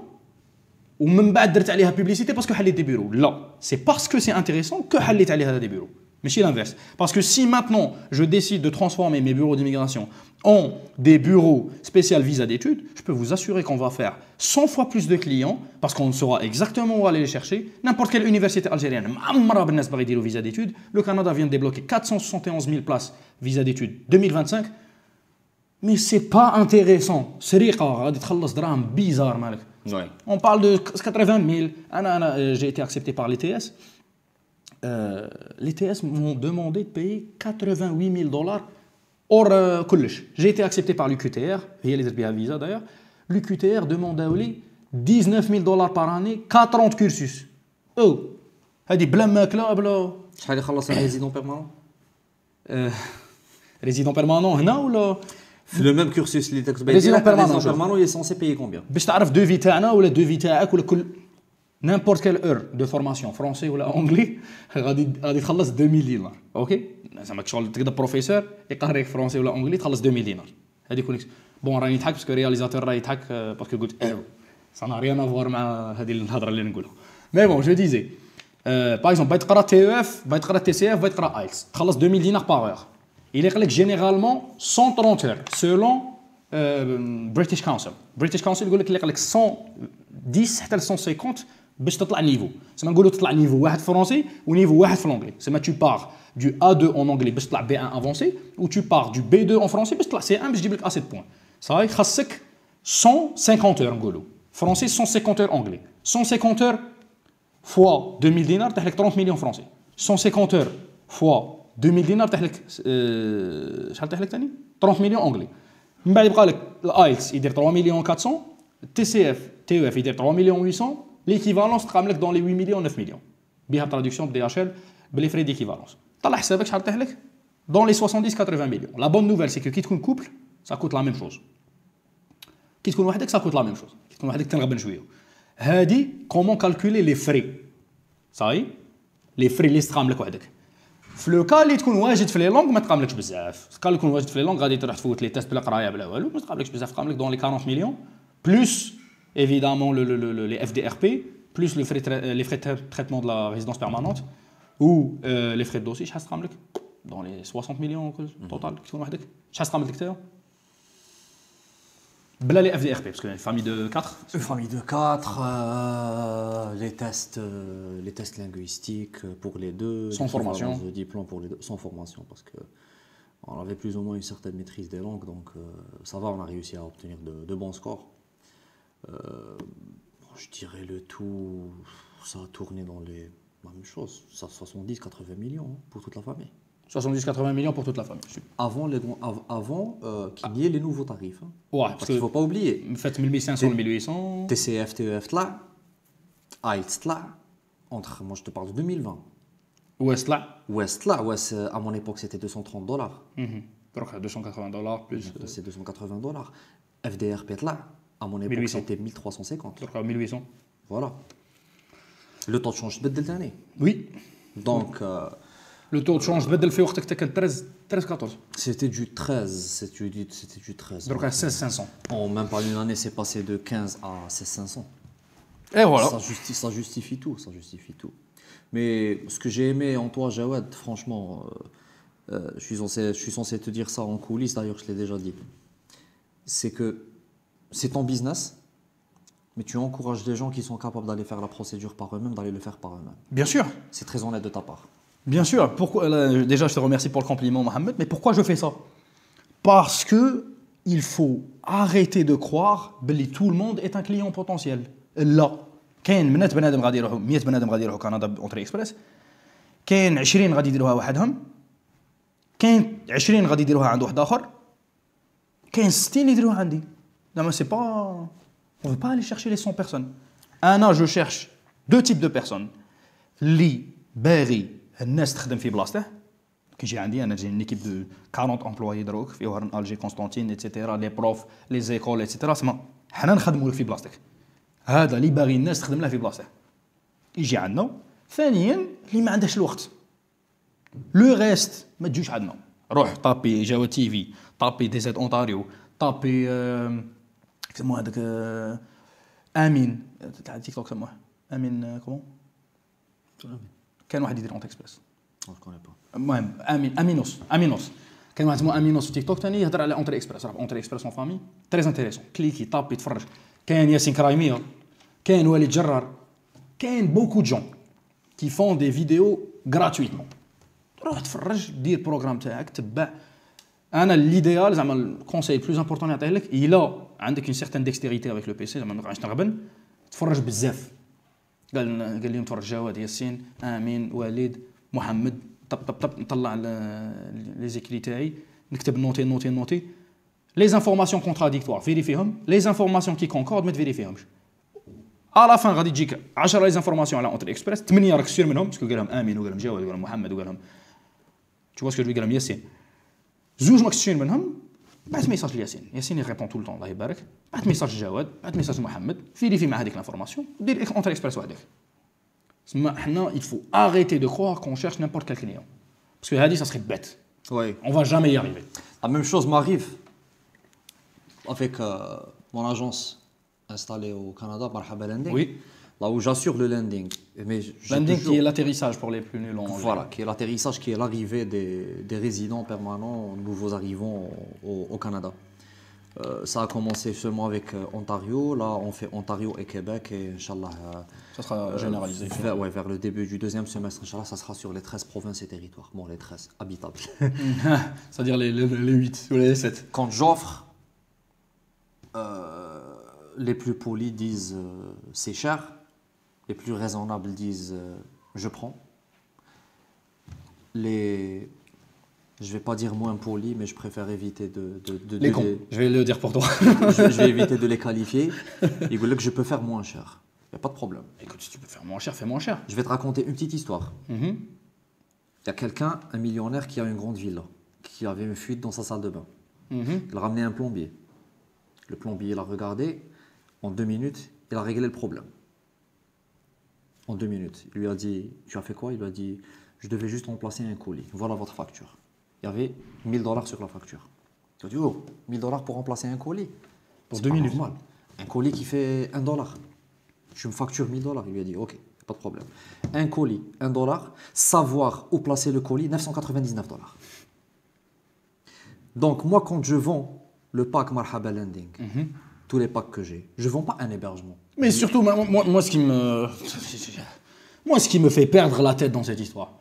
ou même بعد درت عليها publicité parce que حليت des bureaux. Là, c'est parce que c'est intéressant que حليت عليها des bureaux. Mais c'est l'inverse. Parce que si maintenant je décide de transformer mes bureaux d'immigration en des bureaux spéciaux visa d'études, je peux vous assurer qu'on va faire 100 fois plus de clients parce qu'on saura exactement où aller les chercher. N'importe quelle université algérienne, visa d'études, le Canada vient de débloquer 471 000 places visa d'études 2025. Mais c'est pas intéressant. Bizarre, Malik. On parle de 80 000. J'ai été accepté par l'ETS. L'ETS m'ont demandé de payer 88 000 $ hors كلش. J'ai été accepté par l'UQTR, il y a les visa d'ailleurs. L'UQTR demande à Oli 19 000 $ par année, 4 ans de cursus. Oh, هذه بلا ماكله بلا. شحال يخلص un résident permanent? Résident permanent هنا ولا le même cursus اللي تكتب résident permanent, il est censé payer combien? باش تعرف devis تاعنا ولا devis تاعك ولا كل n'importe quelle heure de formation français ou anglais غادي تخلص 2000 $. اوكي زعما شغل تقدر بروفيسور يقريك فرونسي ولا انجلي تخلص 2000 $. هذه كونيكس بون راني نضحك باسكو رياليزاتور راه يضحك باسكو قلت سا نا ريان افوار مع هذه الهضره اللي نقولها. مي بون جو ديزي باغ اكزومبل باغي تقرا تي او اف باغي تقرا تي سي اف باغي تقرا ايلتس تخلص 2000 $ باغ اور. Il est généralement 130 heures selon British Council. British Council يقول لك 110 حتى 150 باش تطلع نيفو. سما نقولوا تطلع نيفو واحد فرونسي ونيفو واحد في l'anglais. سما tu pars du A2 en anglais باش تطلع B1 avancé ou tu pars du B2 en français باش تطلع C1 باش تجيب لك A7 points. صاي خاصك 150 heures نقولوا. Français 150 heures anglais. 150 heures fois 2000 $ تحلك 30 millions français. 150 heures fois 2000 $ تحلك شحال تحلك ثاني 30 مليون انجلي. من بعد يبقى لك الايلتس يدير 3 مليون 400 تي سي اف تي او اف يدير 3 مليون 800 ليكيفالونس تقام لك دون لي 8 مليون 9 مليون بها تراديكسيون بدي اتش ال بلي فري ديكيفالونس. طلع حسابك شحال طيح لك dans les 70-80 millions. La bonne nouvelle c'est que كي تكون couple ça coûte la même chose. كي تكون وحدك ça coûte la même chose. كي تكون وحدك تنغبن شويه. هادي comment calculer les frais. صاي les frais اللي تقام لك وحدك. في لو كا اللي تكون واجد في لي لونغ ما تقاملكش بزاف. الكا اللي تكون واجد في لي لونغ غادي تروح تفوت لي تيست بلا قرايه بلا والو ما تقاملكش بزاف تقاملك dans les 40 millions plus évidemment les FDRP plus les frais de traitement de la résidence permanente ou les frais de dossier شحال تقاملك dans les 60 millions total كي تكون وحدك شحال تقاملك حتى بلا les FDRP parce que une famille de 4 Une famille de 4, les tests linguistiques pour les deux. Sans formation. Le diplôme pour les deux, sans formation parce que on avait plus ou moins une certaine maîtrise des langues, donc ça va, on a réussi à obtenir de bons scores. Je dirais le tout, ça a tourné dans la même chose, ça 70-80 millions pour toute la famille. 70-80 millions pour toute la famille. Avant qu'il y ait les nouveaux tarifs. Hein. Ouais, parce qu'il ne faut pas oublier. Faites 1500 1800. TCF, TEF là, IELTS là, moi je te parle de 2020. Ouest là. Ouest là, à mon époque c'était $230. Donc $280 plus. C'est $280. FDRP là, à mon époque c'était 1350. Donc 1800. Voilà. Le taux de change de l'année. Oui. Donc. Le taux de change بدل في وقتك كان 13-14. C'était du 13, c'était du 13. Donc à 16-500. En même pas une année, c'est passé de 15 à 16-500. Et voilà. Ça justifie tout, ça justifie tout. Mais ce que j'ai aimé en toi, Jawad, franchement, je suis censé te dire ça en coulisses, d'ailleurs je l'ai déjà dit. C'est que c'est ton business, mais tu encourages les gens qui sont capables d'aller faire la procédure par eux-mêmes, d'aller le faire par eux-mêmes. Bien sûr. C'est très honnête de ta part. Bien sûr. Pourquoi, déjà, je te remercie pour le compliment, Mohamed. Mais pourquoi je fais ça? Parce que il faut arrêter de croire que tout le monde est un client potentiel. Là, كاين 100 بنادم غادي يروحوا 100 بنادم غادي يروحوا كندا اونتري اكسبريس. كاين 20 غادي يديروها وحدهم. كاين 20 غادي يديروها عند واحد اخر. كاين 60 يديروها عندي. Non, c'est pas on veut pas aller chercher les 100 personnes. Je cherche deux types de personnes. اللي باغي الناس تخدم في بلاصته كيجي عندي انا جي نيكيب دو 40 امبلويي دروك في هرن الجي كونستانتين ايتترا لي بروف لي زيكول ايتترا سما حنا نخدموا لك في بلاصتك هذا اللي باغي الناس تخدم له في بلاصته يجي عندنا ثانيا اللي ما عندهش الوقت لو ريست ما تجوش عندنا روح طابي جواد تي في طابي دي زيت اونتاريو طابي كسموه هذاك امين تاع تيك توك سموه امين كومون كان واحد يدير اونت اكسبريس المهم امينوس كان واحد اسمه امينوس في تيك توك ثاني يهضر على اونتري اكسبريس راه اونتري اكسبريس اون فامي تري انتريسون كليكي طابي تفرج كاين ياسين كرايميه كاين وليد جرار كاين بوكو جون كي فون دي فيديو غراتويتمون روح تفرج دير بروغرام تاعك تبع انا ليديال زعما الكونساي بلوز امبورطون نعطيه لك الا عندك اون سيغتان ديكستيريتي افيك لو بي سي زعما ما تبقاش تنغبن تفرج بزاف قال لي تفرج جواد ياسين امين وليد محمد طب نطلع لي زيكري تاعي نكتب نوتي لي انفورماسيون كونتراديكتوار فيريفيهم لي انفورماسيون كي كونكورد ما تفيريفيهمش على فان غادي تجيك 10 لي انفورماسيون على اونتري اكسبريس 8 راك سير منهم باسكو قالهم امين وقالهم جواد وقالهم محمد وقالهم تو باسكو قالهم ياسين زوج ماك سير منهم بعث ميساج لياسين يريبون طول طون الله يبارك بعث ميساج لجواد بعث ميساج لمحمد فيريفي مع هذيك لانفورماسيون دير اونتري اكسبريس وحدك سما حنا il faut arrêter de croire qu'on cherche n'importe quel client parce que هذه ça serait bête on va jamais y arriver la même chose m'arrive avec mon agence installée au Canada Marhaba Landing oui là où j'assure le landing mais landing qui est l'atterrissage pour les plus nuls voilà qui est l'atterrissage qui est l'arrivée des résidents permanents nouveaux arrivants au Canada. Ça a commencé seulement avec Ontario. Là, on fait Ontario et Québec et Inch'Allah. Ça sera généralisé. Vers le début du deuxième semestre, Inch'Allah, ça sera sur les 13 provinces et territoires. Bon, les 13 habitables. C'est-à-dire les 8 ou les 7. Quand j'offre, les plus polis disent c'est cher. Les plus raisonnables disent je prends. Je vais pas dire moins poli, mais je préfère éviter les cons. Je vais le dire pour toi. je vais éviter de les qualifier. Ils veulent que je peux faire moins cher. Il n'y a pas de problème. Écoute, si tu peux faire moins cher, fais moins cher. Je vais te raconter une petite histoire. Il y a quelqu'un, un millionnaire qui a une grande villa, qui avait une fuite dans sa salle de bain. Il a ramené un plombier. Le plombier l'a regardé. En 2 minutes, il a réglé le problème. En 2 minutes. Il lui a dit, tu as fait quoi? Il lui a dit, je devais juste remplacer un colis. Voilà votre facture. Il y avait $1000 sur la facture. Il a dit, oh, $1000 pour remplacer un colis. Pour C'est 2 pas minutes. normal. Un colis qui fait $1. Tu me factures $1000. Il lui a dit, ok, pas de problème. Un colis, $1. Savoir où placer le colis, $999. Donc, moi, quand je vends le pack Marhaba Landing, tous les packs que j'ai, je ne vends pas un hébergement. Mais surtout, moi, ce qui me fait perdre la tête dans cette histoire,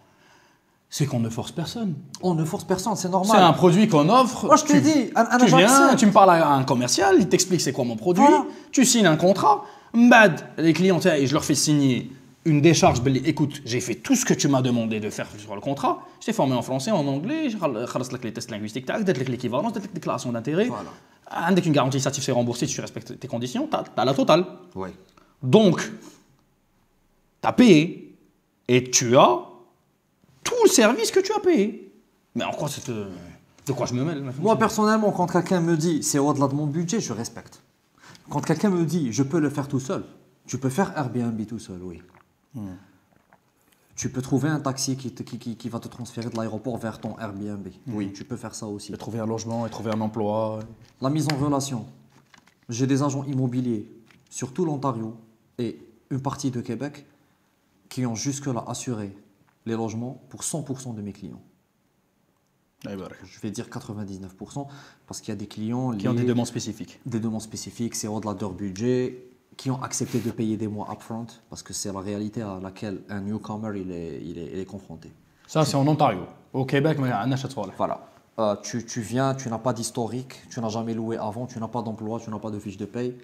c'est qu'on ne force personne. On ne force personne, c'est C'est normal. un produit qu'on offre. Moi, je te dis, un Tu viens, vaccin. tu me parles à un commercial, il t'explique c'est quoi mon produit, Voilà. tu signes un contrat, mbad, les clients, et je leur fais signer une décharge, écoute, j'ai fait tout ce que tu m'as demandé de faire sur le contrat, je t'ai formé en français, en anglais, j'ai fait les tests linguistiques, j'ai fait l'équivalence, j'ai fait les déclarations d'intérêt, Voilà. avec une garantie satisfait remboursée, si tu respectes tes conditions, t'as la totale. Oui. Donc, tu as payé et tu as tout le service que tu as payé. Mais en quoi de quoi je me mêle? Moi, personnellement, quand quelqu'un me dit c'est au-delà de mon budget, je respecte. Quand quelqu'un me dit je peux le faire tout seul, tu peux faire Airbnb tout seul, oui. Tu peux trouver un taxi qui va te transférer de l'aéroport vers ton Airbnb. Oui, tu peux faire ça aussi. Et trouver un logement et trouver un emploi. La mise en relation. J'ai des agents immobiliers sur tout l'Ontario et une partie de Québec qui ont jusque-là assuré les logements pour 100% de mes clients. Je vais dire 99% parce qu'il y a des clients Qui ont des liés- demandes spécifiques. des demandes spécifiques, c'est au-delà de leur budget, qui ont accepté de payer des mois upfront parce que c'est la réalité à laquelle un newcomer il est confronté. Ça, c'est en Ontario. Au Québec, mais on achète ça. Voilà. Tu viens, tu n'as pas d'historique, tu n'as jamais loué avant, tu n'as pas d'emploi, tu n'as pas de fiche de paye.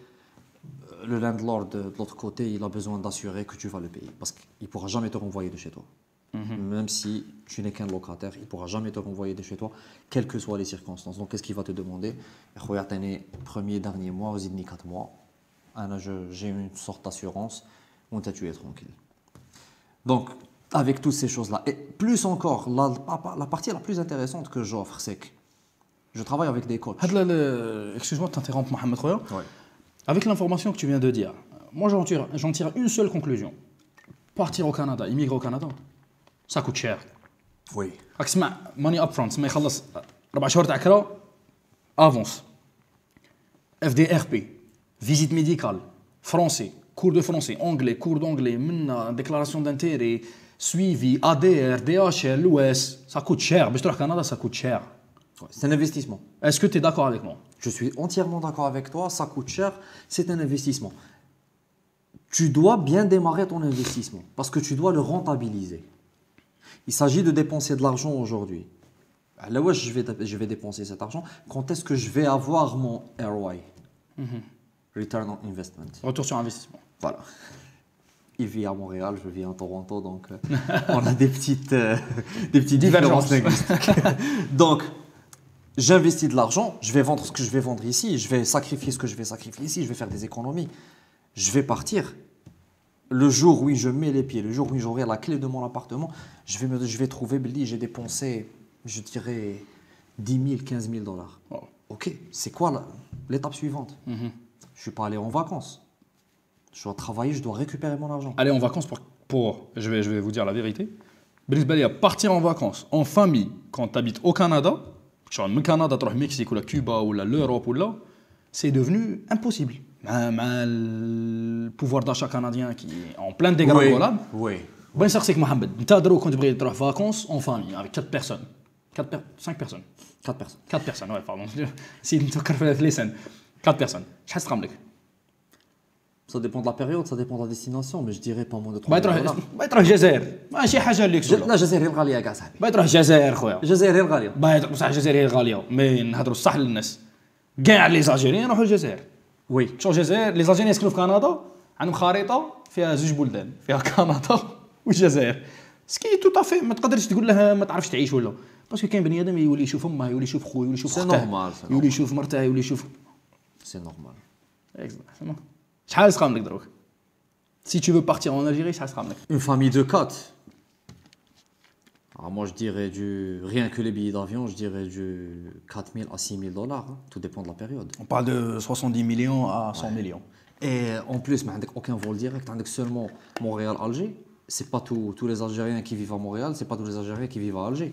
Le landlord de l'autre côté, il a besoin d'assurer que tu vas le payer parce qu'il ne pourra jamais te renvoyer de chez toi. Même si tu n'es qu'un locataire, il ne pourra jamais te renvoyer de chez toi, quelles que soient les circonstances. Donc, qu'est-ce qu'il va te demander? Premier, dernier mois, aux 4 mois. J'ai une sorte d'assurance, où tu es tranquille. Donc, avec toutes ces choses-là, et plus encore, la partie la plus intéressante que j'offre, c'est que je travaille avec des coachs. Excuse-moi de t'interrompre, Mohamed Khoya. Ouais. Avec l'information que tu viens de dire, moi j'en tire une seule conclusion. Partir au Canada, immigrer au Canada, ça coûte cher. Oui. راك تسمع ماني اب فرونت ما يخلص 4 شهور تاع كرا افونس اف دي ار بي فيزيت ميديكال فرونسي كور دو فرونسي انجلي كور دونجلي من ديكلاراسيون دانتيري سويفي ا دي ار دي اش ال او اس ça coûte cher باش تروح كندا ça coûte cher. Ouais, c'est un investissement. Est-ce que tu es d'accord avec moi? Je suis entièrement d'accord avec toi, ça coûte cher, c'est un investissement. Tu dois bien démarrer ton investissement parce que tu dois le rentabiliser. Il s'agit de dépenser de l'argent aujourd'hui. Là où je vais dépenser cet argent, quand est-ce que je vais avoir mon ROI? Return on Investment. Retour sur investissement. Voilà. Il vit à Montréal, je vis à Toronto, donc on a des petites différences linguistiques. Donc, j'investis de l'argent, je vais vendre ce que je vais vendre ici, je vais sacrifier ce que je vais sacrifier ici, je vais faire des économies. Je vais partir. Le jour où je mets les pieds, le jour où j'aurai la clé de mon appartement, je vais trouver, Billy, j'ai dépensé, je dirais, 10 000, 15 000 dollars. Oh. Ok, c'est quoi l'étape suivante? Je ne suis pas allé en vacances. Je dois travailler, je dois récupérer mon argent. Aller en vacances je vais vous dire la vérité. بالنسبة لي, partir en vacances en famille quand tu habites au Canada, genre من Canada تروح Mexique ou la Cuba ou l'Europe ou là, c'est devenu impossible. مع le pouvoir d'achat canadien qui est en pleine dégringolade. Oui. بغيت نسقسيك محمد, انت دروك كنت بغيت تروح vacances en famille avec 4 personnes. 5 personnes. 4 personnes. 4 personnes, ouais, pardon. نسيت نتفكر في اللسان. 4 personnes. شحال تقام لك؟ Ça dépend de la période, ça dépend de la destination, mais je dirais pas moins de 3 بغيت تروح الجزائر. ماشي حاجة ليك لا الجزائر هي الغالية كاع صاحبي. بغيت تروح الجزائر خويا. الجزائر هي الغالية. بغيت صح الجزائر هي غالية، مي نهضروا الصح للناس. كاع لي زالجيريين يروحوا الجزائر. Oui. شوف الجزائر لي زالجيريين يسكنوا في كندا عندهم خريطة فيها 2 بلدان، فيها كندا والجزائر. سكي تو افي ما تقدرش تقول له ما تعرفش تعيش ولا، باسكو كاين بني ادم يولي يشوف امه، يولي يشوف خوه، يولي يشوف سي اخته، نورمال، يولي يشوف مرته، يولي يشوف. C'est normal. شحال تقام لك دروك؟ Si tu veux partir en Algérie, ça sera mec. Une famille de 4. Alors moi, je dirais rien que les billets d'avion, je dirais du 4 000 à 6 000 dollars. Hein. Tout dépend de la période. On parle de 70 millions à 100 millions. Et en plus, mais aucun vol direct, seulement Montréal-Alger. C'est pas tous les Algériens qui vivent à Montréal, c'est pas tous les Algériens qui vivent à Alger.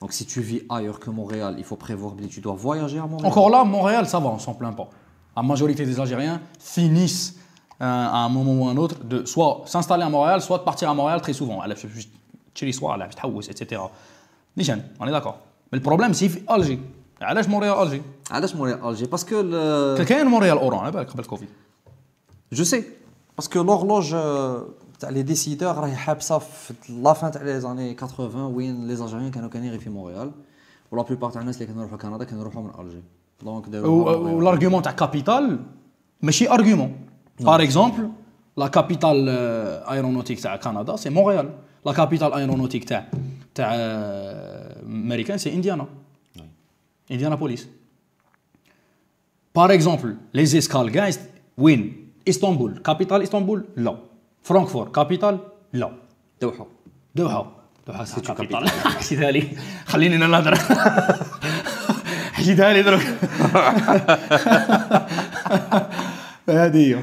Donc si tu vis ailleurs que Montréal, il faut prévoir, tu dois voyager à Montréal. Encore là, Montréal, ça va, on s'en plaint pas. La majorité des Algériens finissent à un moment ou un autre de soit s'installer à Montréal, soit de partir à Montréal très souvent. Etc. On est d'accord. Mais le problème, c'est Alger. علاش Montréal Alger. علاش Montréal Alger parce que كاين Montréal Oran على بالك قبل الكوفيد. Je sais parce que l'horloge تاع les décideurs راهي حابسه في la fin تاع les années 80 وين les Algériens كانوا كاينين في Montréal ولا plupart تاع الناس اللي كانوا يروحوا كندا كانوا يروحوا من Alger. Donc l'argument تاع capital ماشي argument. Par exemple, la capitale aéronautique تاع Canada c'est Montréal. La capitale aéronautique تاع américaine c'est Indiana. Indianapolis. Par exemple, les escales guys وين Istanbul, capitale Istanbul لا. Francfort, capitale لا. دوحة c'est capitale. حشيتها لي خليني نهضر. حشيتها لي درك. هذه.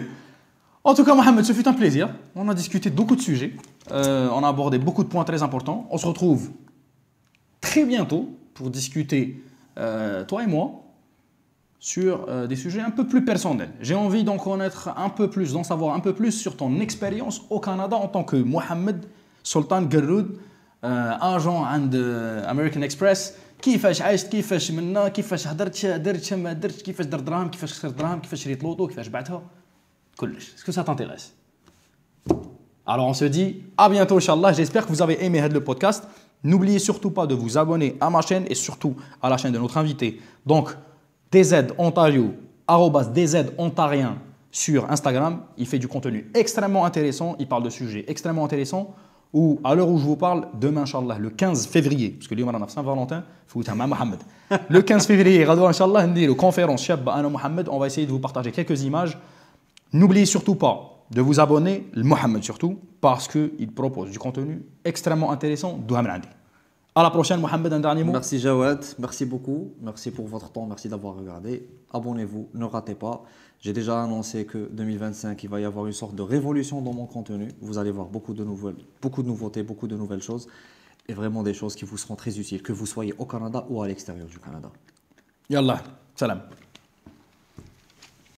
En tout cas, Mohamed, ce fut un plaisir. On a discuté de beaucoup de sujets. On a abordé beaucoup de points très importants. On se retrouve très bientôt pour discuter, toi et moi, sur des sujets un peu plus personnels. J'ai envie d'en connaître un peu plus, d'en savoir un peu plus sur ton expérience au Canada en tant que Mohamed Sultan Garoud, agent عند American Express. كيفاش عشت كيفاش منا كيفاش درت ما درت كيفاش درت دراهم كيفاش خسرت دراهم كيفاش شريت لوطو كيفاش بعتها كلش. Est-ce que ça t'intéresse? Alors on se dit à bientôt Inch'Allah. J'espère que vous avez aimé le podcast. N'oubliez surtout pas de vous abonner à ma chaîne et surtout à la chaîne de notre invité. Donc DZ Ontario, @DZ Ontarien sur Instagram. Il fait du contenu extrêmement intéressant. Il parle de sujets extrêmement intéressants. Ou à l'heure où je vous parle, demain, Inch'Allah, le 15 février, parce que l'hiver, on a Saint-Valentin, il faut que Mohamed. Le 15 février, Inch'Allah, on a conférence Shabba Ana Mohamed. On va essayer de vous partager quelques images. N'oubliez surtout pas de vous abonner, le Mohamed surtout, parce qu'il propose du contenu extrêmement intéressant. À la prochaine, Mohamed, un dernier mot. Merci Jawad, merci beaucoup, merci pour votre temps, merci d'avoir regardé. Abonnez-vous, ne ratez pas. J'ai déjà annoncé que 2025, il va y avoir une sorte de révolution dans mon contenu. Vous allez voir beaucoup de nouveautés, beaucoup de nouvelles choses et vraiment des choses qui vous seront très utiles, que vous soyez au Canada ou à l'extérieur du Canada. Yallah, salam.